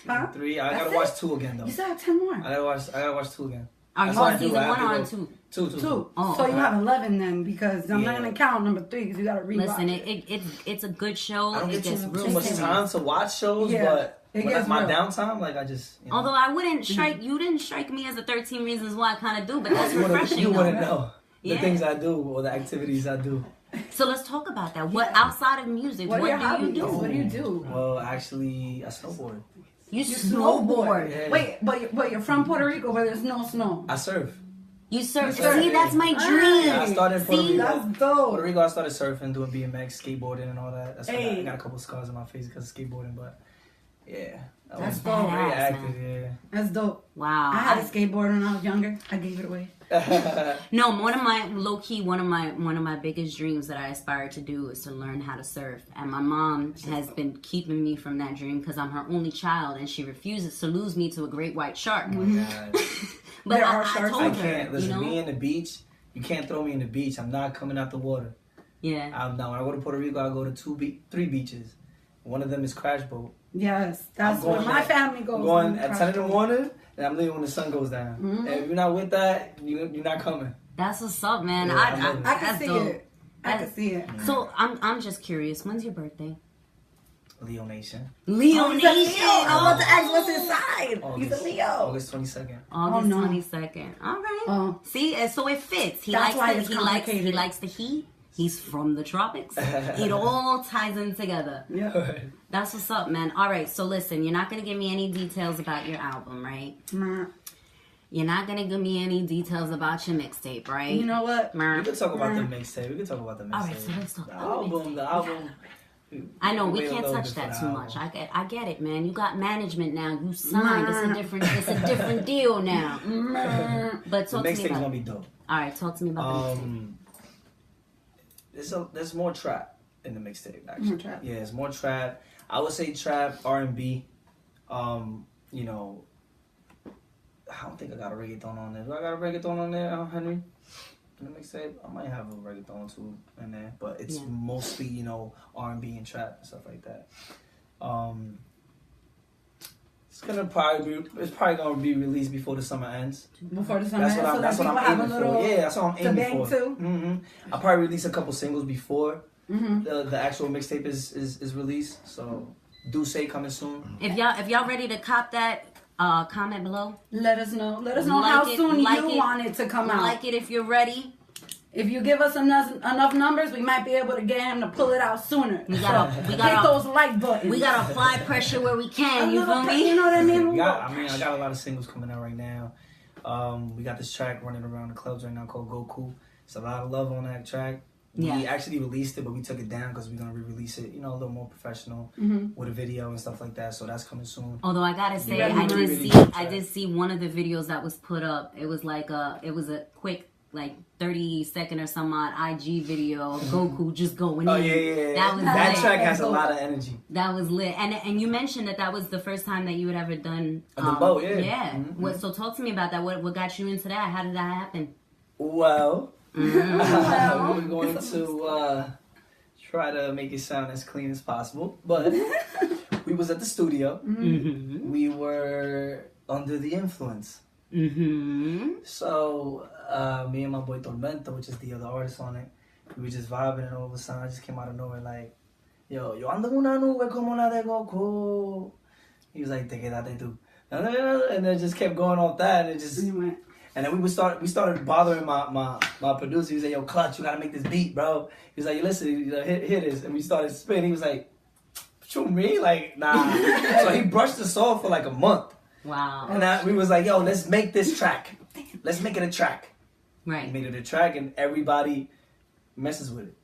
Huh? 3. I gotta watch 2 again though. You still have 10 more. I gotta watch 2 again. Are you on season 1 or on 2? 2. Oh, so you have 11 then, because I'm not gonna count number 3 because you gotta rewatch. Listen, it's a good show. I don't It get gets too much time to watch shows, but when that's my downtime, like I just. You know. Although I wouldn't you didn't strike me as a 13 Reasons Why kind of dude, but that's refreshing. You wouldn't know the things I do or the activities I do. So let's talk about that. What outside of music? What do you do? What do you do? Well, actually, I snowboard. You snowboard? Yeah. Wait, but you're from Puerto Rico where there's no snow. I surf. You surf? See, that's my dream. Yeah, I started in Puerto Rico. That's dope. Puerto Rico, I started surfing, doing BMX, skateboarding, and all that. That's why I got a couple scars on my face because of skateboarding, but yeah. That's badass, very active, man. That's dope. Wow. I had a skateboard when I was younger. I gave it away. No, one of my biggest dreams that I aspire to do is to learn how to surf, and my mom has been keeping me from that dream because I'm her only child, and she refuses to lose me to a great white shark. Oh my God. But there are sharks. I told I can't her, listen. you know? Me in the beach, you can't throw me in the beach. I'm not coming out the water. Yeah. When I go to Puerto Rico, I go to 3 beaches. One of them is Crash Boat. Yes, that's where my family goes. I'm going at 10 in the morning, and I'm leaving when the sun goes down. And if you're not with that, you're not coming. That's what's up, man. Yeah, I can see it. I can see it. So I'm just curious. When's your birthday? Leo Nation. Leo Nation. I want to ask what's inside. He's a Leo. August 22nd. August 22nd. All right. See, so it fits. He likes the heat. He's from the tropics. It all ties in together. Yeah. That's what's up, man. All right, so listen, you're not going to give me any details about your album, right? You're not going to give me any details about your mixtape, right? You know what? We could talk about the mixtape. All right, so let's talk about the album. I know we can't touch that too much. I get it, man. You got management now. You signed. It's a different deal now. But talk to me about it. The mixtape's gonna be dope. All right, talk to me about the mixtape. There's more trap in the mixtape, actually. Yeah, it's more trap. I would say trap, R&B. You know, I don't think I got a reggaeton on there. Do I got a reggaeton on there, Henry? In the mixtape? I might have a reggaeton too in there, but it's mostly, you know, R&B and trap and stuff like that. It's probably gonna be released before the summer ends. Before the summer ends, that's what I'm aiming for. Yeah, that's what I'm aiming for. Too. I'll probably release a couple singles before the actual mixtape is released. So do say coming soon. If y'all ready to cop that, comment below. Let us know. Let us know how soon you want it to come out. Like it if you're ready. If you give us enough numbers, we might be able to get him to pull it out sooner. We got hit those like buttons. We got to apply pressure where we can. You feel me? You know what I mean? I got a lot of singles coming out right now. We got this track running around the clubs right now called Goku. It's a lot of love on that track. We actually released it, but we took it down because we're gonna re-release it, you know, a little more professional with a video and stuff like that. So that's coming soon. Although I gotta say, I did see one of the videos that was put up. It was like it was a quick like 30-second or some odd IG video of Goku just going Oh in. yeah. That Track has a lot of energy. That was lit. And you mentioned that was the first time that you had ever done The boat, yeah. Yeah. Mm-hmm. So talk to me about that. What got you into that? How did that happen? Well, we're going to try to make it sound as clean as possible. But we was at the studio. Mm-hmm. We were under the influence. Mm-hmm. So me and my boy Tormento, which is the other artist on it, we were just vibing, and all of a sudden I just came out of nowhere like, yo ando en una nube como la de Goku. He was like, te quedaste tú. And then just kept going off that, and it just... And then we started bothering my producer. He was like, yo, Clutch, you gotta make this beat, bro. He was like, listen, hit this. And we started spinning. He was like, shoot me? Like, nah. So he brushed us off for like a month. Wow. And we was like, yo, let's make this track. Let's make it a track. Right. We made it a track, and everybody messes with it.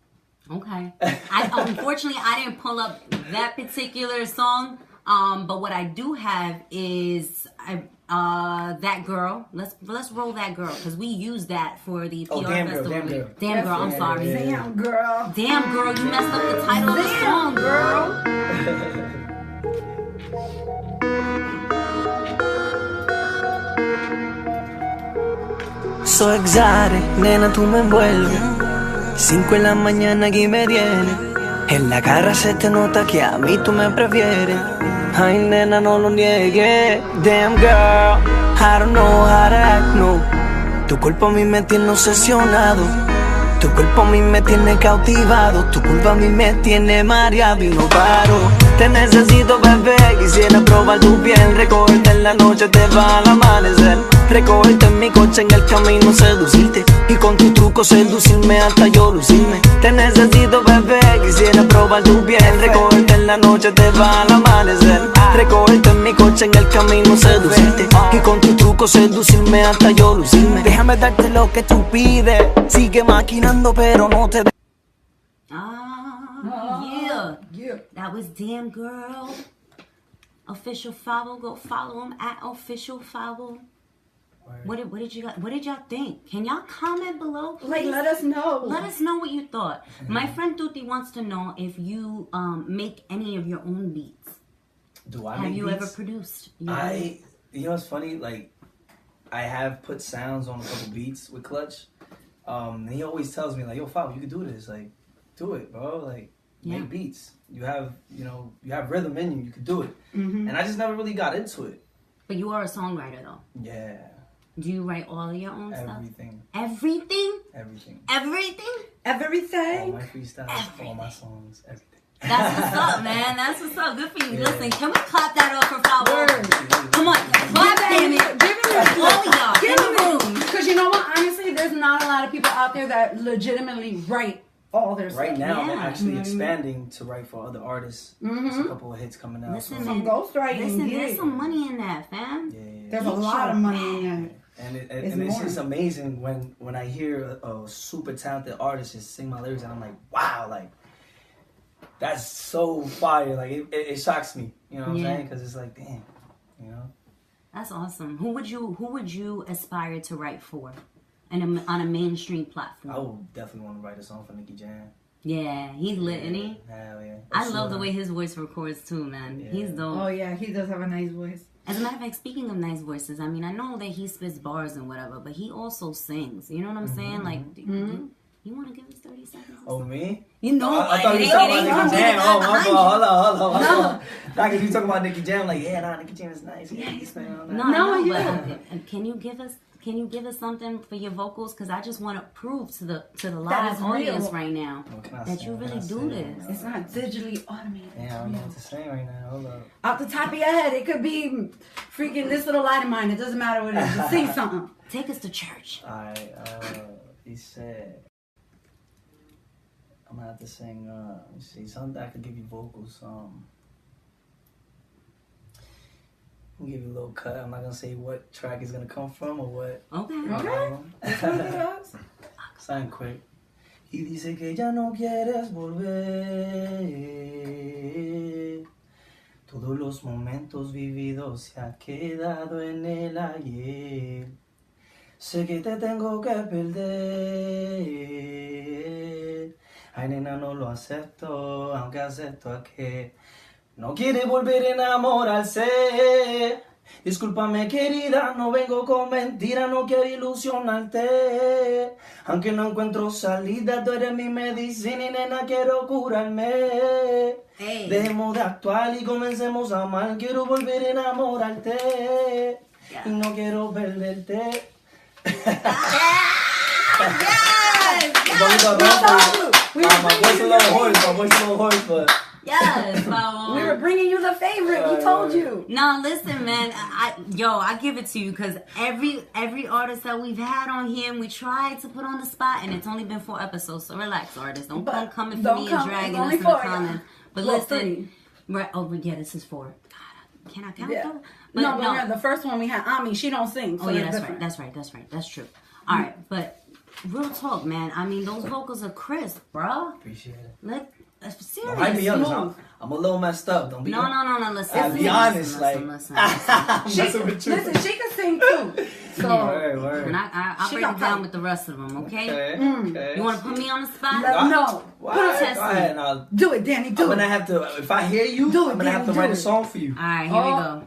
Okay. Unfortunately, I didn't pull up that particular song. But what I do have is That Girl. Let's roll That Girl, because we used that for the PR festival. Damn Girl. I'm sorry. Damn Girl. Damn Girl, you messed up the title of the song, girl. So exotic, nena, tú me envuelves. 5 en la mañana aquí me tienes. En la cara se te nota que a mí tú me prefieres. Ay, nena, no lo niegues. Damn girl, I don't know how to act, no. Tu cuerpo a mí me tiene obsesionado. Tu cuerpo a mí me tiene cautivado. Tu culpa a mí me tiene mareado y no paro. Te necesito, bebé, quisiera probar tu piel. Recogerte en la noche, te va al amanecer. Recogerte en mi coche, en el camino, seducirte. Y con tu truco seducirme hasta yo lucirme. Te necesito, bebé, quisiera probar tu piel. Recogerte en la noche, te va al amanecer. Recogerte en mi coche, en el camino, seducirte. Y con tu truco seducirme hasta yo lucirme. Déjame darte lo que tú pides. Sigue maquinando, pero no te... Yeah. That was Damn Girl. Official Favo. Go follow him at Official Favo. What did y'all think? Can y'all comment below, please? Like, let us know. Let us know what you thought. My friend Tuti wants to know if you make any of your own beats. Do I Have make you beats? ever produced? You know what's funny? Like, I have put sounds on a couple beats with Clutch. And he always tells me, like, yo, Favo, you can do this. Like, do it, bro. Like, make beats. You have rhythm in you. You can do it. Mm-hmm. And I just never really got into it. But you are a songwriter, though. Yeah. Do you write all of your own Everything. stuff? Everything? Everything. Everything? Everything? All my freestyles, all my songs, everything. That's what's up, man. That's what's up. Good for you. Yeah. Listen, can we clap that up for Favo? Come on. Clap, damn it. Give him all of y'all. Give him room. Because you know what? Honestly, there's not a lot of people out there that legitimately write all their stuff. Right now, I'm actually expanding to write for other artists. There's a couple of hits coming out. Listen, some ghostwriting. Listen, there's some money in that, fam. Yeah. There's a lot of money in that. And it's just amazing when I hear a super talented artist just sing my lyrics, and I'm like, wow, like, that's so fire. Like, it shocks me, you know what I'm saying? Because it's like, damn, you know? That's awesome. Who would you aspire to write for on a mainstream platform? I would definitely want to write a song for Nicky Jam. Yeah, he's lit, isn't he? Hell yeah. I love the way his voice records too, man. Yeah. He's dope. Oh yeah, he does have a nice voice. As a matter of fact, speaking of nice voices, I mean, I know that he spits bars and whatever, but he also sings. You know what I'm saying? Like, you want to give us 30 seconds? Oh, me? You know, I thought you were talking about Nicky Jam. Oh, my fault. Hold on. Nah, because you talking about Nicky Jam, like, Nicky Jam is nice. Yeah, he's playing on that. No, but can you give us something for your vocals? Because I just want to prove to the live audience right now that you really do this. It's not digitally automated. Yeah, I don't know what to say right now. Hold up. Off the top of your head, it could be freaking this little light of mine. It doesn't matter what it is. Just sing something. Take us to church. Alright, he said, I'm gonna have to sing, let's see, something that I could give you vocals. I'll give you a little cut. I'm not gonna say what track is gonna come from or what. Okay. Sound quick. Y dice que ya no quieres volver. Todos los momentos vividos se ha quedado en el ayer. Sé que te tengo que perder. Ay, nena, no lo acepto, aunque acepto a que no quiere volver a enamorarse. Discúlpame, querida, no vengo con mentiras, no quiero ilusionarte. Aunque no encuentro salida, tú eres mi medicina y nena, quiero curarme. Hey. Dejemos de actuar y comencemos a amar. Quiero volver a enamorarte y no quiero perderte. Yes, Favo. We were bringing you the favorite. We told you. No, listen, man. I give it to you because every artist that we've had on here, we tried to put on the spot, and it's only been 4 episodes. So relax, artists. Don't come coming for me and dragging us in the comments. But listen, right over. Yeah, this is 4. God, can I count? Yeah. But no, the first one we had Ami. She don't sing. So oh yeah, that's right. That's true. All right, but real talk, man. I mean, those vocals are crisp, bro. Appreciate it. Like, serious. Don't write me honest. I'm a little messed up. Don't be. No. Listen. I'll be honest. Listen. Listen, she can sing too. So word. And I'll break it down with the rest of them, okay? Okay. You want to put me on the spot? No. Go ahead. Now, Do it, Danny. Do I'm it. gonna have to. If I hear you, Do it, I'm gonna have to Danny, write do a it. song for you. All right, here we go.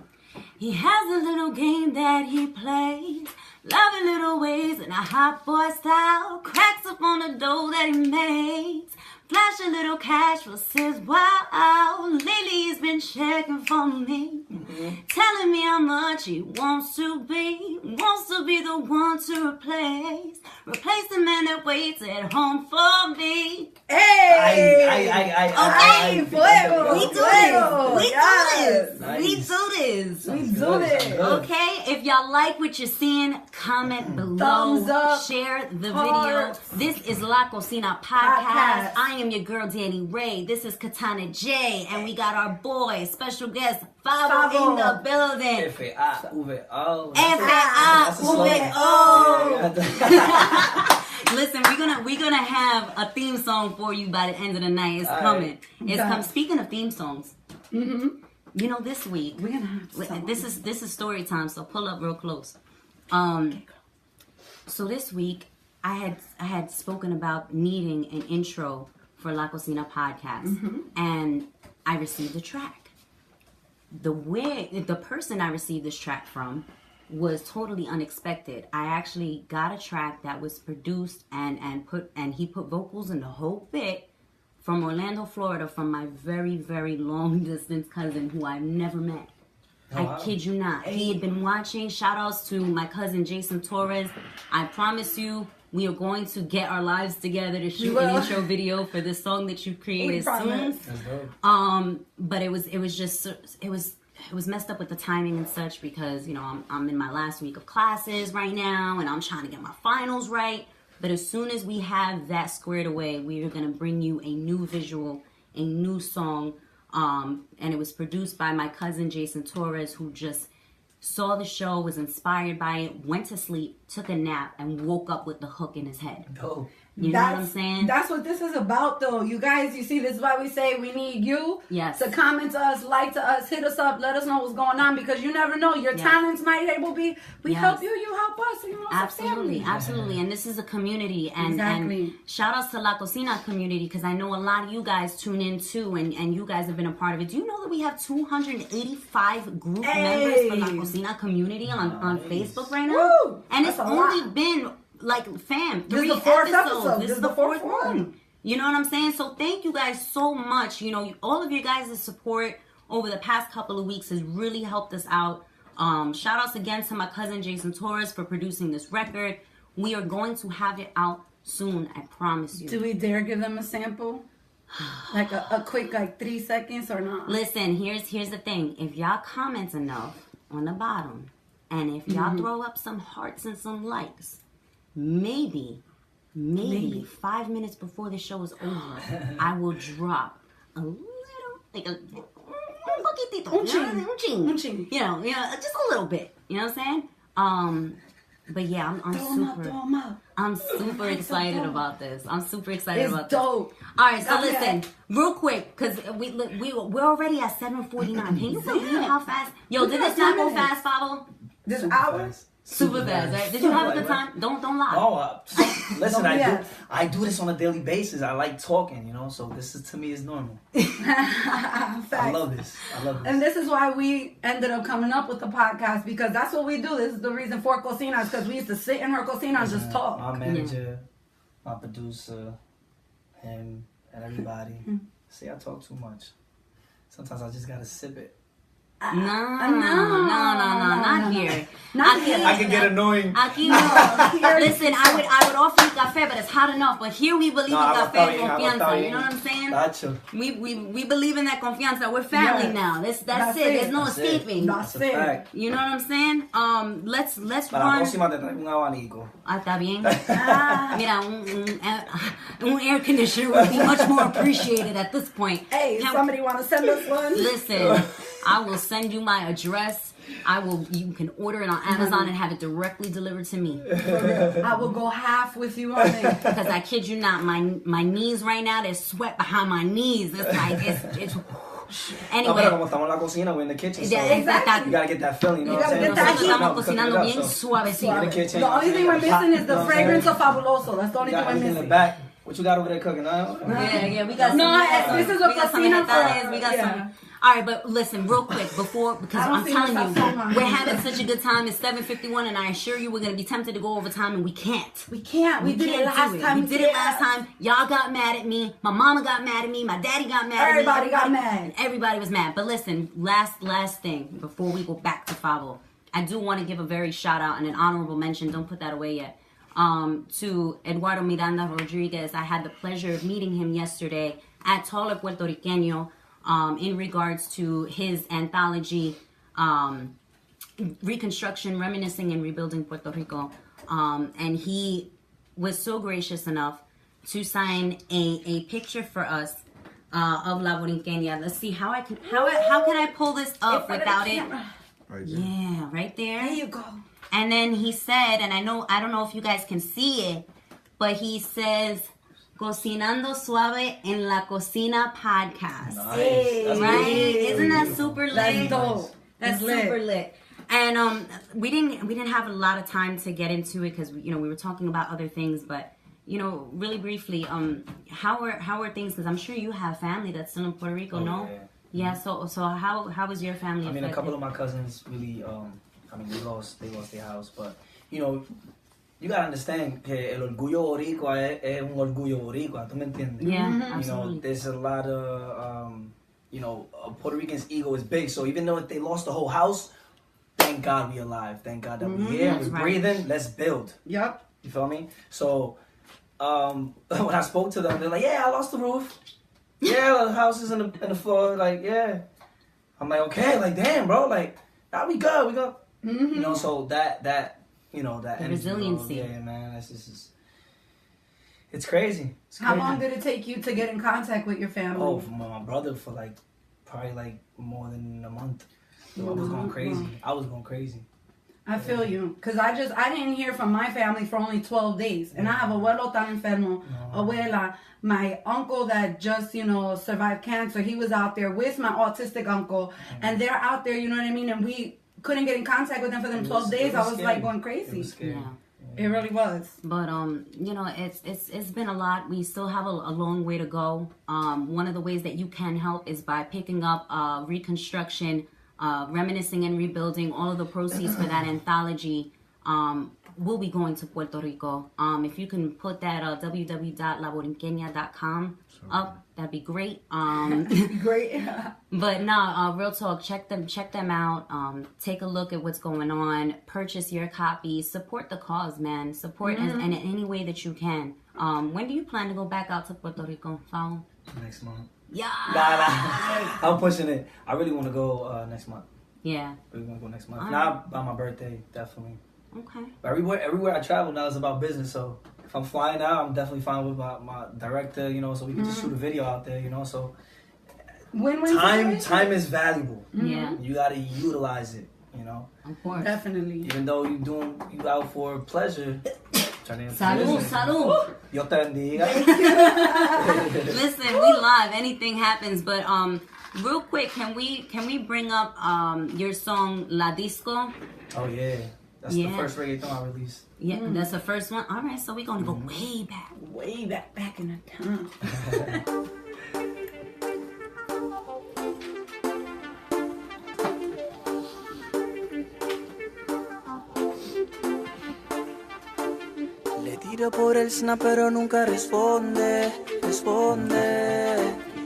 He has a little game that he plays. Loving little ways in a hot boy style. Cracks up on the dough that he makes. Flash a little cash for says wow. Lately he's been checking for me. Telling me how much he wants to be. Wants to be the one to replace. Replace the man that waits at home for me. Hey! Okay, fuego! We do this. Okay, if y'all like what you're seeing, comment below. Thumbs up. Share the Hearts. video. This is La Cocina Podcast. I am your girl, Danny Ray. This is Katana J. And we got our boy, special guest, Favo in the building. F-A-I-V-O. F-A-I-V-O. Listen, we're gonna have a theme song for you by the end of the night. It's coming. It's coming. Speaking of theme songs, you know, this week We're gonna have this is story time. So pull up real close. So this week I had spoken about needing an intro for La Cocina Podcast, and I received a track. The person I received this track from was totally unexpected. I actually got a track that was produced and he put vocals in the whole bit from Orlando, Florida, from my very, very long distance cousin who I've never met. I kid you not. He had been watching. Shout outs to my cousin Jason Torres. I promise you, we are going to get our lives together to shoot an intro video for this song that you created soon. But it was messed up with the timing and such because, you know, I'm in my last week of classes right now and I'm trying to get my finals right. But as soon as we have that squared away, we are going to bring you a new visual, a new song. And it was produced by my cousin Jason Torres, who just saw the show, was inspired by it, went to sleep, took a nap, and woke up with the hook in his head. Dope. You know what I'm saying? That's what this is about, though. You guys, you see, this is why we say we need you to comment to us, like to us, hit us up, let us know what's going on, because you never know. Your talents might able be, we help you, you help us. You know, absolutely. And this is a community. And shout outs to La Cocina community, because I know a lot of you guys tune in too, and you guys have been a part of it. Do you know that we have 285 group members for La Cocina community on Facebook right now? Woo! And it's only been... like, fam, 3 episodes. This is the fourth one. You know what I'm saying? So thank you guys so much. You know, all of your guys' support over the past couple of weeks has really helped us out. Shout outs again to my cousin Jason Torres for producing this record. We are going to have it out soon, I promise you. Do we dare give them a sample? Like a quick, 3 seconds or not? Listen, here's the thing. If y'all comment enough on the bottom, and if y'all throw up some hearts and some likes, maybe 5 minutes before the show is over, I will drop a little, like a poquitito, you know, just a little bit. You know what I'm saying? But yeah, I'm super excited about this. I'm super excited about this. Dope. All right, so listen, real quick, because we're already at 7:49. Can you believe how fast? Yo, did this not go fast, Favo? This hour? Super fast, right? Did you have a good time? Don't lie. No, listen, Don't I do this on a daily basis. I like talking, you know, so this is, to me, is normal. I love this. And this is why we ended up coming up with the podcast, because that's what we do. This is the reason for Cocina, because we used to sit in her Cocina and just talk. My manager, my producer, him, and everybody. See, I talk too much. Sometimes I just gotta sip it. No, not here. Not here. I can get annoying. Aquí no. Listen, I would offer you café, but it's hot enough. But here we believe in café and confianza. You know what I'm saying? Gotcha. We believe in that confianza. We're family now. That's it. There's no escaping. That's it. You know what I'm saying? Let's Para la run. próxima te traigo un abanico. Está bien. Mira, un air conditioner would be much more appreciated at this point. Hey, somebody want to send us one? Listen, I will send you my address. You can order it on Amazon and have it directly delivered to me. I will go half with you on it. Because I kid you not, my knees right now, there's sweat behind my knees. It's like, it's anyway. No, pero como estamos en la cocina, we're in the kitchen, so exactly. you gotta get that feeling, you know what I'm saying? Estamos cocinando bien suavecito. The only thing we're missing is the fragrance of Fabuloso. That's the only thing we're in the missing. back. What you got over there cooking? Yeah, we got this is what Cocina for. We got some. All right, but listen, real quick, because I'm telling you, we're having such a good time. It's 7:51, and I assure you we're going to be tempted to go over time, and we can't. We can't. We did it last time. We did it last time. Y'all got mad at me. My mama got mad at me. My daddy got mad at me. Got mad. And everybody was mad. But listen, last thing, before we go back to Favo, I do want to give a very shout out and an honorable mention. Don't put that away yet. To Edgardo Miranda-Rodriguez. I had the pleasure of meeting him yesterday at Tall Puertorriqueño. In regards to his anthology, Reconstruction, Reminiscing and Rebuilding Puerto Rico. And he was so gracious enough to sign a picture for us of La-Borinquena. Let's see how can I pull this up without it? Right there. Yeah, right there. There you go. And then he said, and I don't know if you guys can see it, but he says, Cocinando Suave en la Cocina podcast. Nice. Right? Isn't that super lit? That's dope. That's super lit. And we didn't have a lot of time to get into it because we were talking about other things, but really briefly, how are things? Because I'm sure you have family that's still in Puerto Rico, no? Yeah. So how was your family? I mean, a couple of my cousins really, they lost their house, but you gotta understand que el orgullo boricua es un orgullo boricua, ¿tú me entiendes? Yeah, absolutely. There's a lot of, Puerto Rican's ego is big, so even though they lost the whole house, thank God we're alive. Thank God that we're here, we're breathing, let's build. Yep. You feel me? So, when I spoke to them, they're like, yeah, I lost the roof. Yeah, the house is in the floor, like, yeah. I'm like, okay, like, damn, bro, like, now we good. So that the resiliency. Yeah, man, it's crazy. How long did it take you to get in contact with your family? Oh, from my brother for probably more than a month. So I was going crazy. I feel you, because I didn't hear from my family for only 12 days, and I have abuelo tan enfermo, abuela, my uncle that just survived cancer. He was out there with my autistic uncle, and they're out there, you know what I mean, and we couldn't get in contact with them for them 12 days. I was scary. like going crazy. It really was. But it's been a lot. We still have a long way to go. One of the ways that you can help is by picking up Reconstruction, Reminiscing and Rebuilding. All of the proceeds for that anthology will be going to Puerto Rico. If you can put that www.La-Borinquena.com up, that'd be great. Great. But no, real talk, check them out. Take a look at what's going on. Purchase your copy. Support the cause, man. Support in any way that you can. When do you plan to go back out to Puerto Rico, Favo? Next month. Yeah. Nah. I'm pushing it. I really want to go next month. Yeah. Really want to go next month. Not by my birthday, definitely. Okay. But everywhere I travel now is about business, so if I'm flying out, I'm definitely fine with my director, so we can just shoot a video out there, so time is valuable. Yeah. You gotta utilize it, Of course. Definitely. Even though you out for pleasure. Salud. Yo te bendiga. Listen, we live. Anything happens, but real quick, can we bring up your song La Disco? Oh yeah. That's the first reggaeton I released. Yeah, that's the first one. All right, so we're gonna go way back. Way back in the time. Le tiro por el snap pero nunca responde.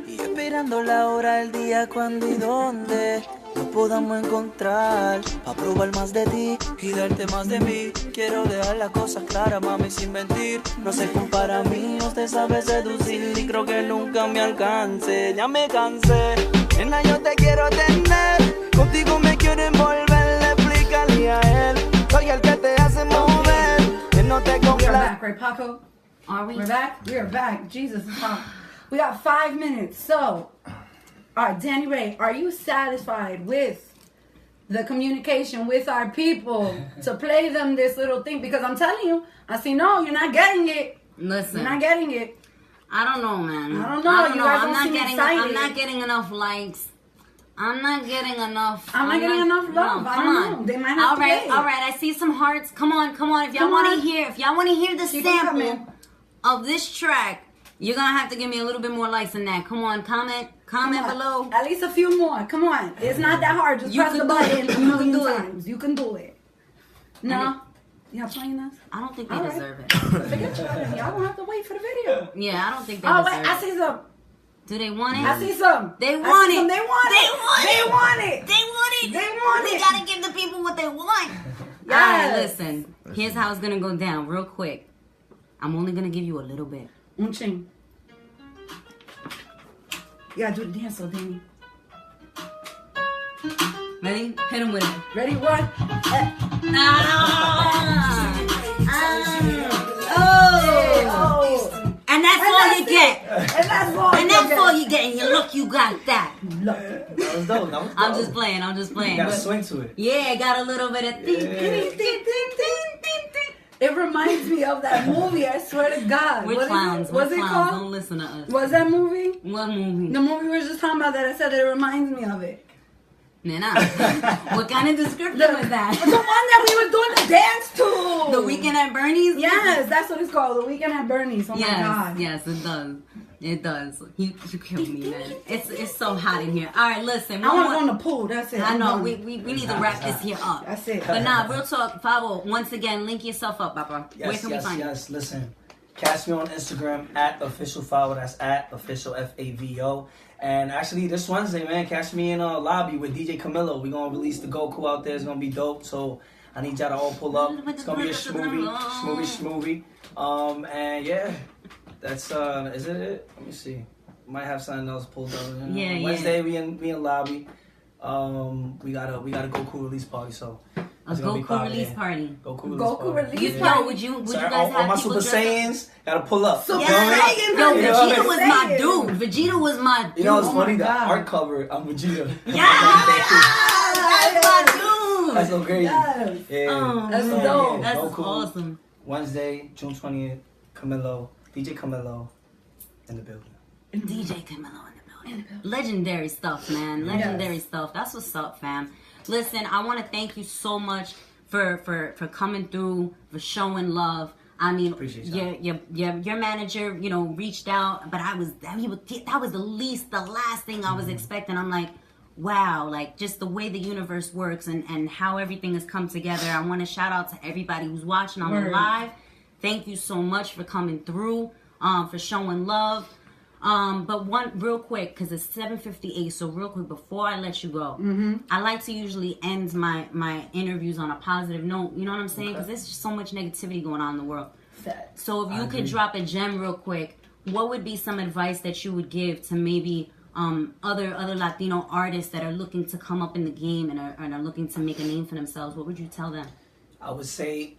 Y esperando la hora, el día, cuándo y dónde nos podamos encontrar, pa' probar más de ti y darte más de mí. Quiero dejar las cosas claras, mami, sin mentir. No se compara a mí, usted sabe seducir y creo que nunca me alcance. Ya me cansé, nena, yo te quiero tener. Contigo me quiero envolver, explícale a él. Soy el que te hace mover, que no te We are complace. back, right, Paco? Are we? We're back? We are back. Jesus is hot. We got 5 minutes. So, all right, Danny Ray, are you satisfied with the communication with our people to play them this little thing? Because I'm telling you, I see, no, you're not getting it. Listen, You're not getting it. I don't know, man. I don't know. You guys I'm don't not seem getting. excited. I'm not getting enough likes. I'm not getting enough. I'm not getting enough love. No, I come don't on. know. They might have to pay. All right. I see some hearts. Come on. If y'all Come want on. to hear, the Keep 'em sample coming. of this track, you're gonna have to give me a little bit more likes than that. Come on, comment Come on. below. At least a few more. Come on. It's not that hard. Just You press the can do button it. a You can million do it. times. You can do it. No? Y'all playing us? I don't think they All right. deserve it. Forget you. Y'all don't have to wait for the video. Yeah, I don't think they Oh, deserve wait. I it. see some. Do they want it? I see some. They I want see it. some. They want They it. want They it. want it. They want it. They want We it. gotta give the people what they want. Yes. All right, listen. Here's how it's gonna go down, real quick. I'm only gonna give you a little bit. Un ching. You gotta do the dance, so Danny. Ready? Hit him with it. Ready? One. Oh. And that's all you get. And that's all. And that's all you get. And you look, you got that. That was dope. That was dope. I'm just playing. You gotta swing to it. Yeah, got a little bit of It reminds me of that movie. I swear to God. We're What is clowns. it? We're What's it clowns. called? Don't listen to us. What's that movie? What movie? The movie we were just talking about that I said that it reminds me of it. Nena, what kind of description was that? The one that we were doing the dance to. The Weekend at Bernie's? Yes, that's what it's called. The Weekend at Bernie's. Oh my God. Yes, it does. It does. You killed me, man. It's so hot in here. All right, listen. I want to go in the pool. That's it. I I'm know. done. We need to wrap this here up. That's it. But nah, real talk, Favo, once again, link yourself up, Papa. Where can we find you? Yes. Listen, catch me on Instagram at official Favo. That's at official FAVO. And actually, this Wednesday, man, catch me in a lobby with DJ Camilo. We're gonna release the Goku out there. It's gonna be dope. So I need y'all to all pull up. It's gonna be a schmovie. And yeah, that's is it? Let me see. Might have something else pulled up. Yeah. Wednesday we in lobby. We got a Goku release party. So A it's gonna be Goku release party. Goku release Yo, party. would you So guys all have my people Super dress up? Saiyans gotta pull up. Super You know what I mean? Saiyan, Yo, You know what I Vegeta mean? was my dude. Vegeta was my dude. You know, it's Oh my funny, the God. art cover, I'm Vegeta. That's my dude. That's so crazy. Yes. Yeah. Oh, That's man. dope. That's Goku. awesome. Wednesday, June 20th, Camilo, DJ Camilo in the building. DJ Camilo in the building. Legendary stuff, man. Legendary stuff. That's what's up, fam. Listen, I want to thank you so much for coming through, for showing love. I mean, Appreciate your manager, reached out, but that was the last thing I was expecting. I'm like, wow, like just the way the universe works and how everything has come together. I want to shout out to everybody who's watching on the live. Thank you so much for coming through, for showing love. But one real quick, because it's 7:58, so real quick before I let you go, I like to usually end my interviews on a positive note. You know what I'm saying? Because there's just so much negativity going on in the world. So if you could drop a gem real quick, what would be some advice that you would give to maybe other Latino artists that are looking to come up in the game and are looking to make a name for themselves? What would you tell them? I would say,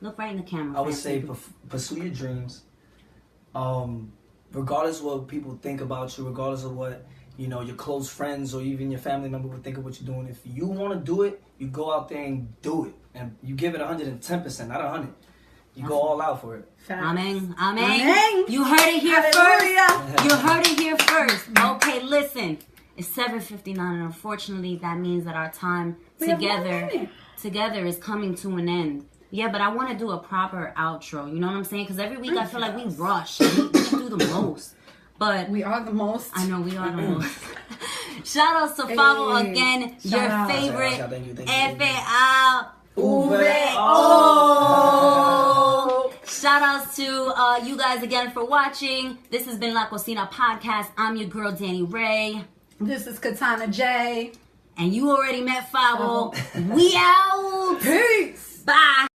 Look right in the camera. I would say pursue your dreams. Regardless of what people think about you, regardless of what, your close friends or even your family member would think of what you're doing. If you want to do it, you go out there and do it. And you give it 110%, not 100. You go all out for it. Amen. Amen. You heard it here Hallelujah. first. You heard it here first. Okay, listen. It's 7:59, and unfortunately, that means that our time together is coming to an end. Yeah, but I want to do a proper outro. You know what I'm saying? Because every week I feel like we rush. We do the most. But we are the most. I know we are the most. Shout out to Favo again. Your favorite F-A-I-V-O. Shout outs to you guys again for watching. This has been La Cocina Podcast. I'm your girl, Danny Ray. This is Katana J. And you already met Favo. We out.